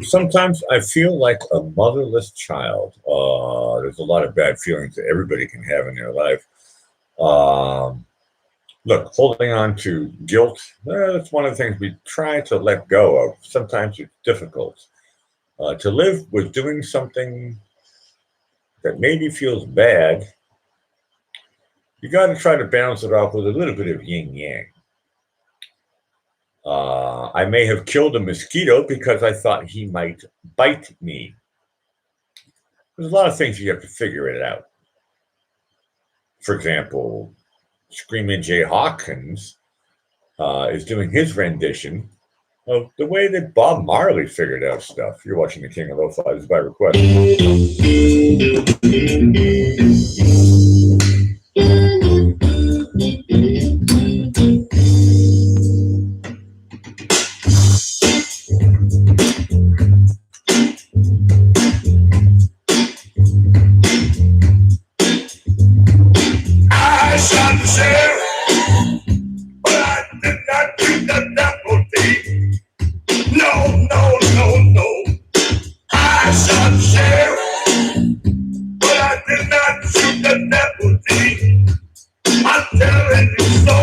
Sometimes I feel like a motherless child. There's a lot of bad feelings that everybody can have in their life. Look, holding on to guilt, that's one of the things we try to let go of. Sometimes it's difficult. To live with doing something that maybe feels bad, you got to try to balance it off with a little bit of yin yang. I may have killed a mosquito because I thought he might bite me. There's a lot of things you have to figure it out. For example, Screamin' Jay Hawkins is doing his rendition of the way that Bob Marley figured out stuff. You're watching The King of Lo-Fi. This is by request. I shot the sheriff, but I did not shoot the deputy. No, no, no, no. I shot the sheriff, but I did not shoot the deputy. I'm telling you so.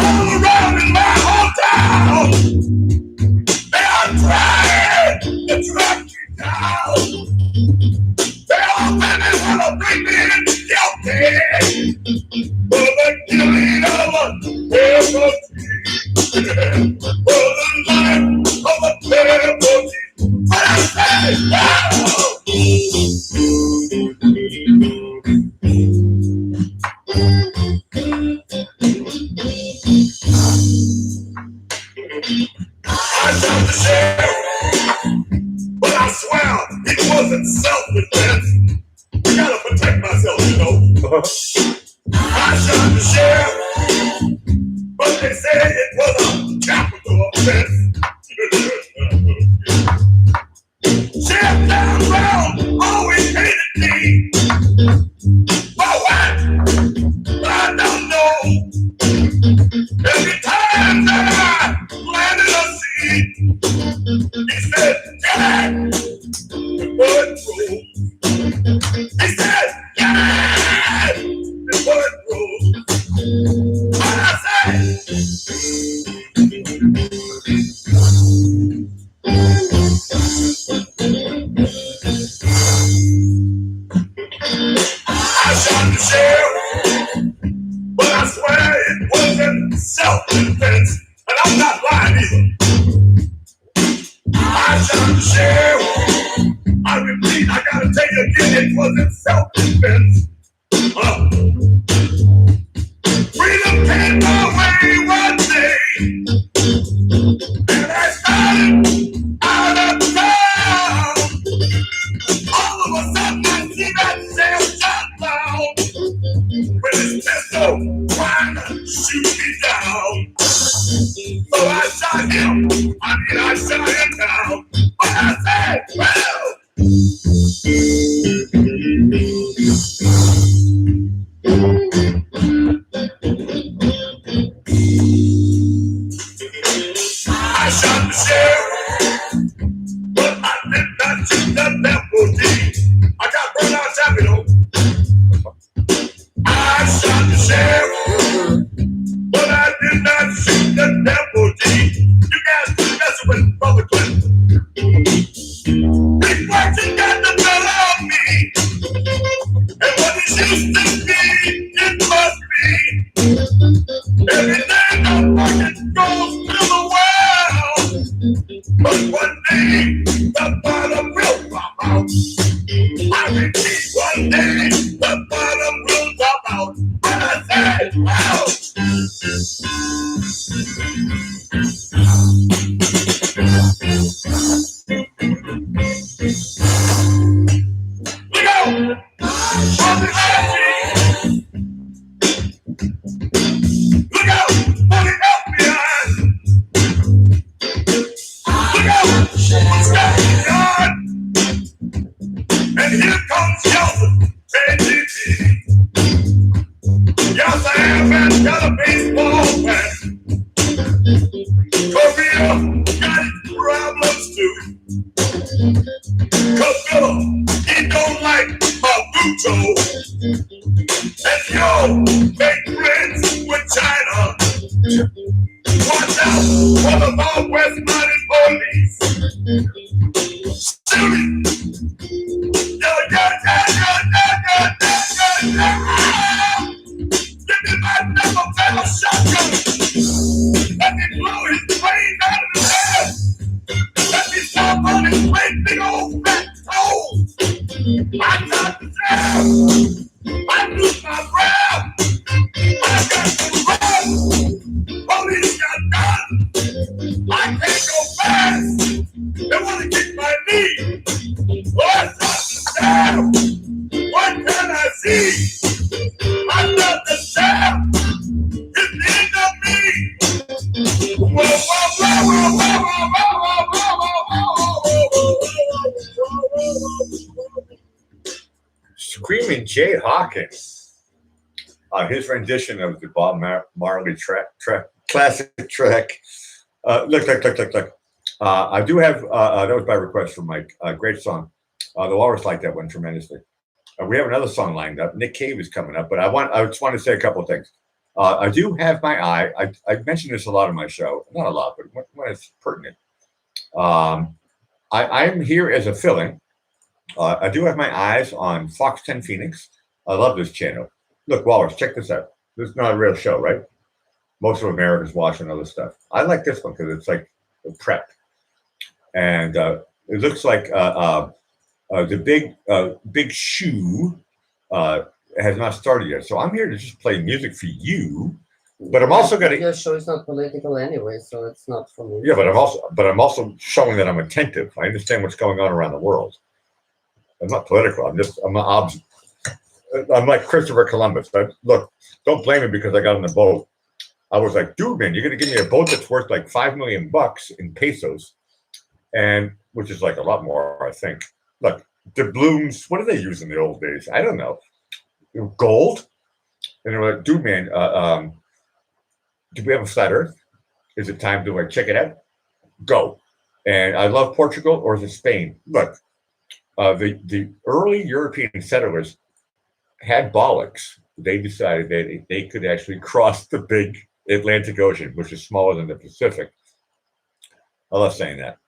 All around in my hometown, they are trying to track you down. They all women want to bring me in guilty for the killing of a devotee. For the life of a devotee. But I say, I shot the sheriff, but I swear it wasn't self-defense. I gotta protect myself, you know. I shot the sheriff, but they said it was a capital offense. Sheriff down round always hated me. For what? I don't know. Every time that I planted a seed, he said, Jack, the bird grew. I shot the sheriff. I repeat, I gotta tell you again, it wasn't self-defense. Freedom came my way one day, and I started out of town. All of a sudden, I see that damn shot down with his pistol trying to shoot me down. So I shot him. I shot him down. But I said, well, I shot the sheriff, but I did not shoot the deputy. I got burned out happy though. I shot the sheriff, but I did not shoot the deputy. You guys are messing with Brother Clinton. Big Martin got the better of me, and what it used to be, it must be. Everything I'm fucking goes to the world, but one day the bottom will pop out. I repeat, one day the bottom will pop out. And I said, well, look out! On the left, look out for the FBI! Look out for Scotland Yard! And here comes Yeltsin, KGB. Yes, I have got a baseball bat. Korea got his problems too. Kabila, he don't like Mabuto. And yo, make friends with China. Watch out for the Northwest-minded police. Shooting. Give me my never fail shotgun. Let me blow his brains out of his head. Let me stomp on his great big old fat toes. I got the jam. I lose my breath. I got to run. Police got guns. I can't go fast. They want to kick my knee. Well, I got the jam. What can I see? I got the jam. It's the end of me. Whoa, whoa, whoa, whoa, whoa, whoa, whoa, whoa. Screaming Jay Hawkins on his rendition of the Bob Marley classic track. Look. I do have, that was by request from Mike. Great song. They'll always like that one tremendously. We have another song lined up. Nick Cave is coming up, but I just want to say a couple of things. I do have my eye. I mentioned this a lot on my show. Not a lot, but when it's pertinent. I'm here as a fill-in. I do have my eyes on Fox 10 Phoenix. I love this channel. Look, Wallace, check this out. This is not a real show, right? Most of America's watching other stuff. I like this one because it's like a prep. And it looks like the big shoe has not started yet. So I'm here to just play music for you. But I'm also going to. Your show is not political anyway, so it's not for me. Yeah, but I'm also showing that I'm attentive. I understand what's going on around the world. I'm not political. I'm like Christopher Columbus. Look, don't blame me because I got on the boat. I was like, dude, man, you're going to give me a boat that's worth like $5 million in pesos, and which is like a lot more, I think. Look, doubloons. What do they use in the old days? I don't know. Gold. And they were like, dude, man, do we have a flat Earth? Is it time to like check it out? Go. And I love Portugal, or is it Spain? Look, the early European settlers had bollocks. They decided that they could actually cross the big Atlantic Ocean, which is smaller than the Pacific. I love saying that.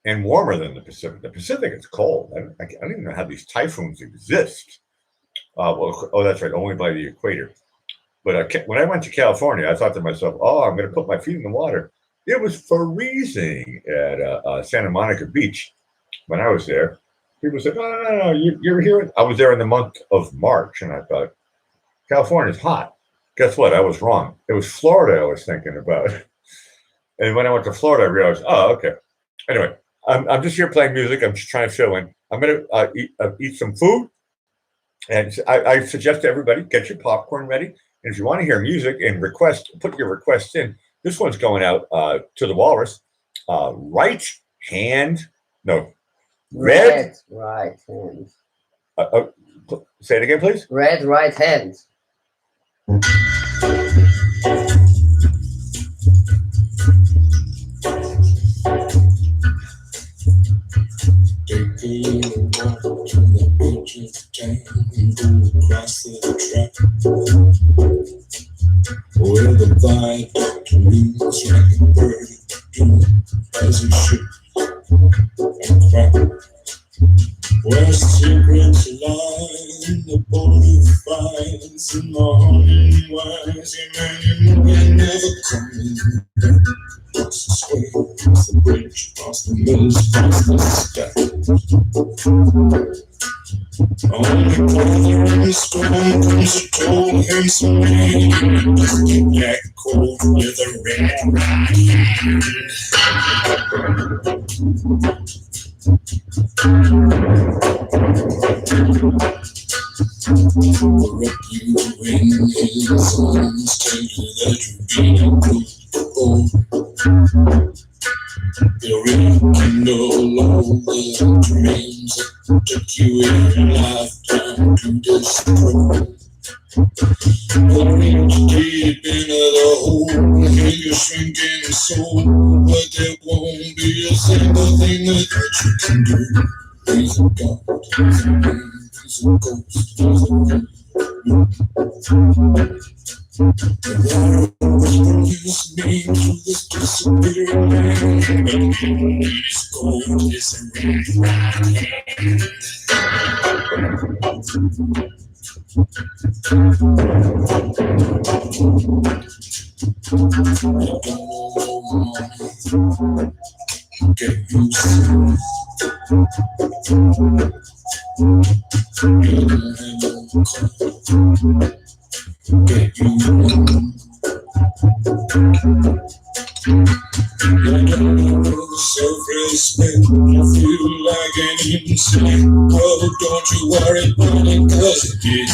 And warmer than the Pacific. The Pacific is cold. I don't even know how these typhoons exist. That's right, only by the equator. But when I went to California, I thought to myself, I'm going to put my feet in the water. It was freezing at Santa Monica Beach when I was there. People said, no, you're here. I was there in the month of March, and I thought, California's hot. Guess what? I was wrong. It was Florida I was thinking about. And when I went to Florida, I realized, oh, okay. Anyway, I'm just here playing music. I'm just trying to fill in. I'm going to eat some food. And I suggest to everybody, get your popcorn ready. And if you want to hear music and put your requests in. This one's going out to the Walrus. Right hand, no, red right hand. Say it again, please. Red right hand. Take a little walk to the edge of town and go across the track where the viaduct leans like a bird doom as it shifts and cracks. Where secrets lie in the border fires and the haunting wires, Emmanuel never coming back. Across the square, across the bridge, across the mills, across the sky. On the corner in the storm comes a tall, handsome man, dusty black coat with a red right hand. For up you in his arms, tell you that you're being good. There ain't no longer dreams that took you in a lifetime to destroy. Reach deep into the hole in your shrinking soul, but there won't be a single thing that you can do. He's a god, he's a man, he's a ghost, he's a man. The water whispers his name to this disappearing man, but in his cold is a red right hand. Get used to it. Get you self-respect, you feel like an insect. Oh, don't you worry about it, cause it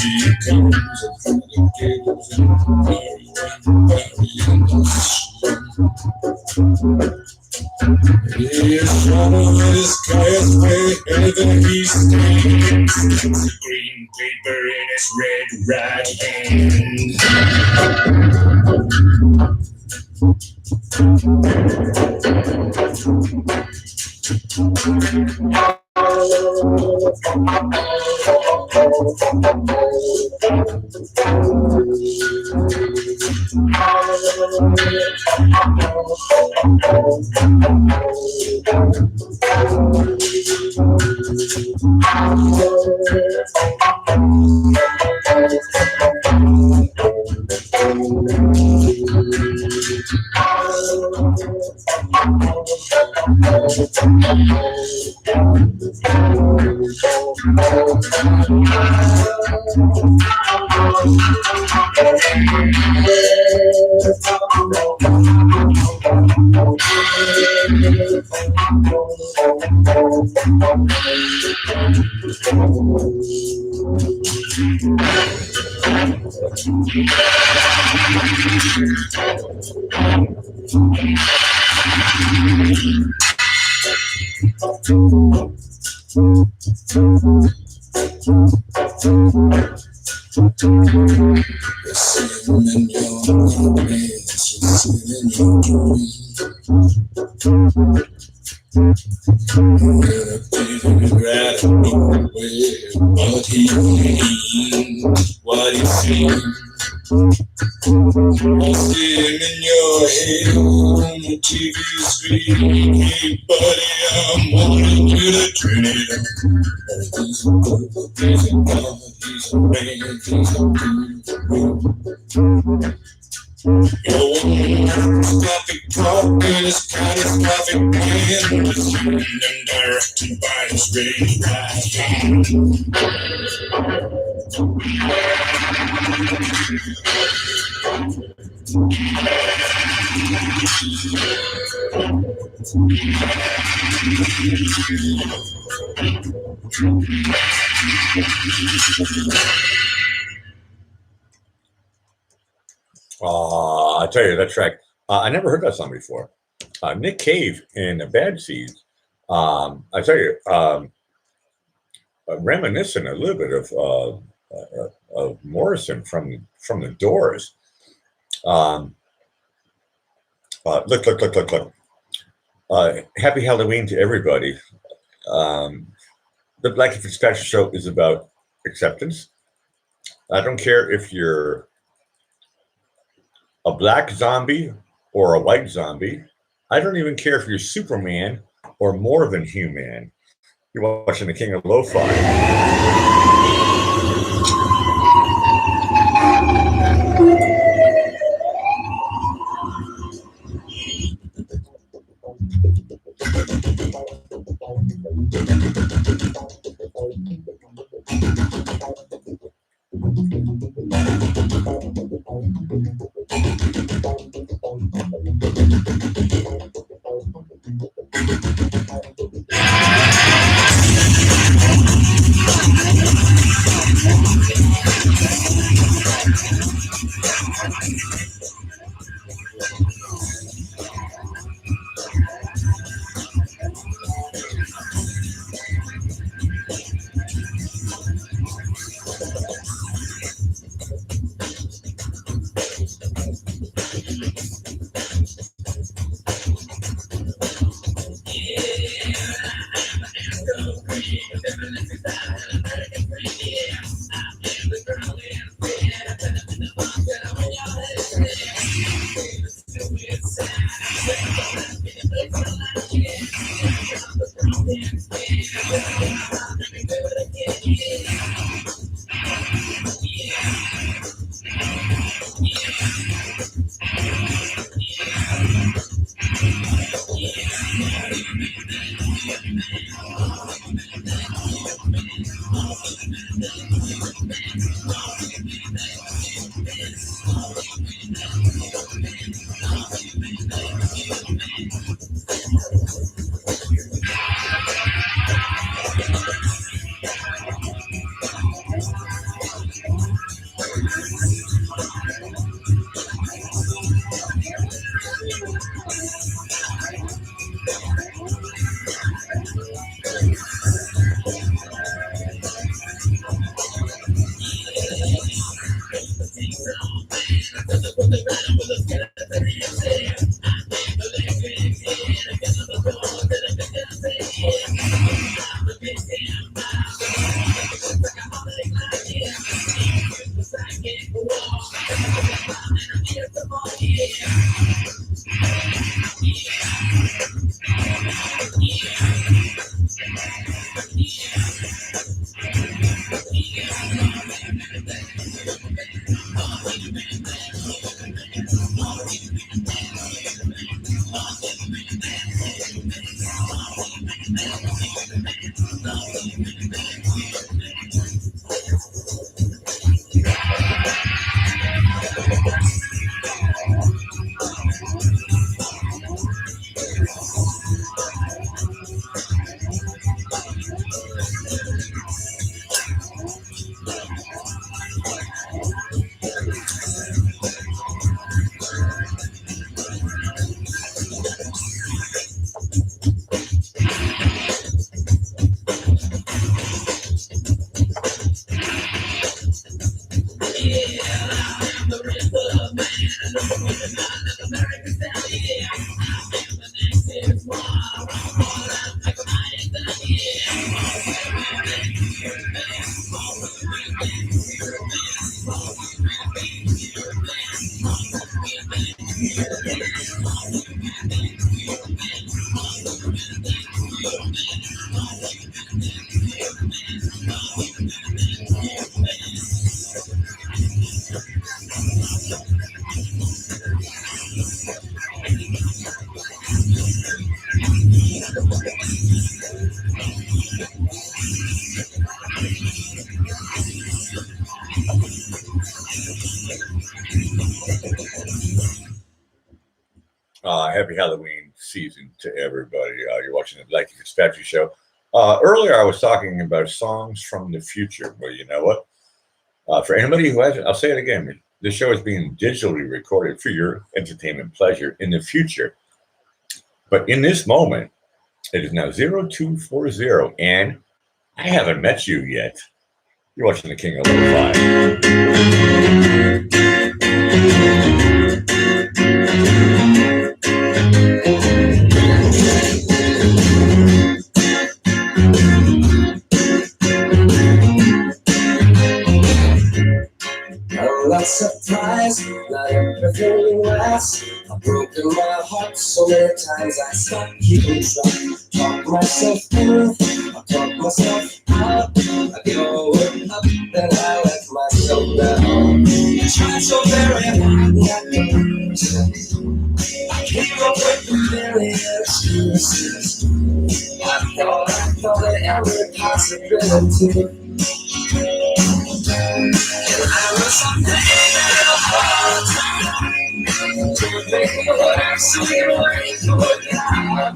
comes through the gates and bury in the slum. He's showing his skies wherever he stands. The green paper in his red right hand. But he means what he seems. I see him in your head on the TV screen. Hey buddy, I'm wanting you to turn it on. He's a good, he's a god, he's a man, he's a good. Coffee talk and it's catastrophic plan. Written and directed by the I tell you, that track, I never heard that song before. Nick Cave and Bad Seeds. I tell you, reminiscent a little bit of Morrison from the Doors. Look. Happy Halloween to everybody. The Black Fitzpatrick Show is about acceptance. I don't care if you're a black zombie or a white zombie. I don't even care if you're Superman or more than human. You're watching the King of Lo-Fi. happy Halloween season to everybody. You're watching the Blackie Fitzpatrick Show. Earlier, I was talking about songs from the future. Well, you know what? For anybody who hasn't, I'll say it again. This show is being digitally recorded for your entertainment pleasure in the future. But in this moment, it is now 0240, and I haven't met you yet. You're watching the King of Lo-Fi. I'm not surprised, not everything lasts. I've broken my heart so many times I stopped keeping track. Talk myself in, I talk myself out. I get all worked up, then I let myself down. I tried so very hard not to lose. I came up with a million excuses. I thought of every possibility. And I was something hard time to make me work, so you were now.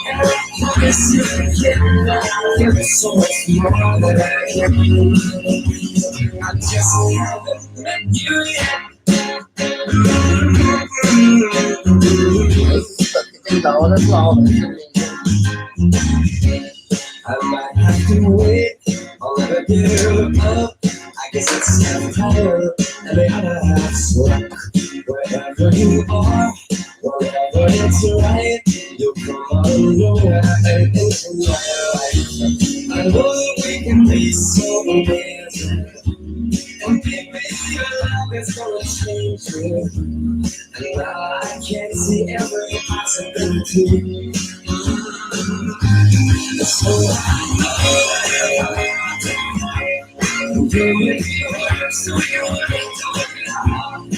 And I promise you again that I'll give so much more than I can. I just haven't met you yet. I might have to wait, I'll never give up. I guess it's half tired and the other half's luck. Wherever you are, wherever it's right, you'll come on nowhere and into my life. I know that we can be so amazing. And baby, your love is gonna change me. And now I can see every possibility. So you make me work, so you want to now.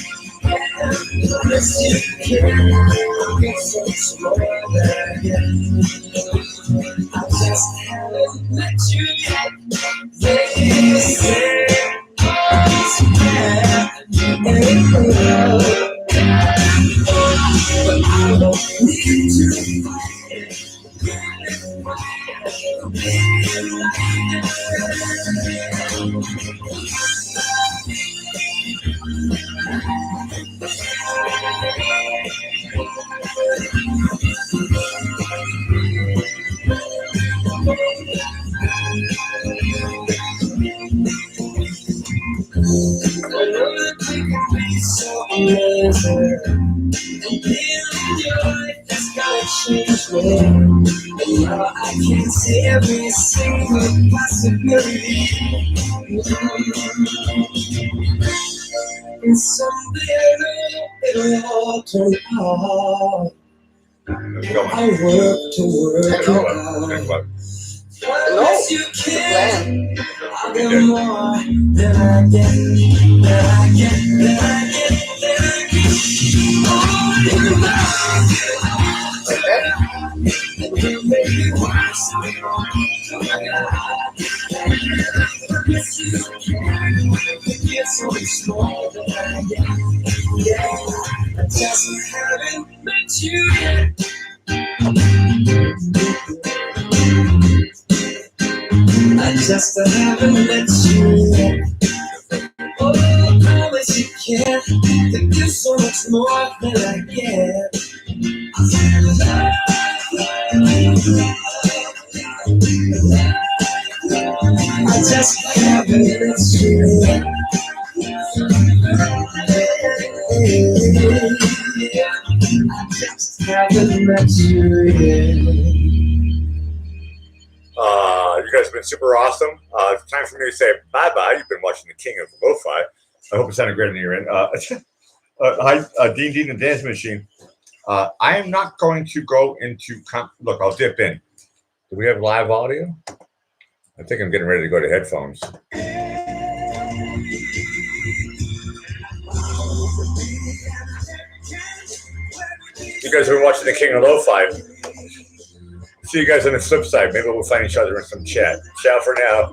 And promise you can, I'll get so much more than I get. I just haven't met you yet. They say it's bad, but I don't need to fight it. I know that we can be so amazing. And being in your life has gotta change me. And now I can see every single possibility. And someday it'll all turn out. I work to work it out. Unless you can, I'll get more than I get, than I get, than I get, than I get. Oh, you love it. And you make me work so you don't Unless you can, you get so much more than I get. Yeah, I just haven't met you yet. I just haven't met you yet. Oh, I promise you can. To give so much more than I get. I just haven't met you yet. I just haven't met you yet. You guys have been super awesome. It's time for me to say bye-bye. You've been watching the King of Lo-Fi. I hope it sounded great on your end. Hi, Dean the Dance Machine. I am not going to go into... Look, I'll dip in. Do we have live audio? I think I'm getting ready to go to headphones. You guys have been watching the King of Lo-Fi. See you guys on the flip side. Maybe we'll find each other in some chat. Ciao for now.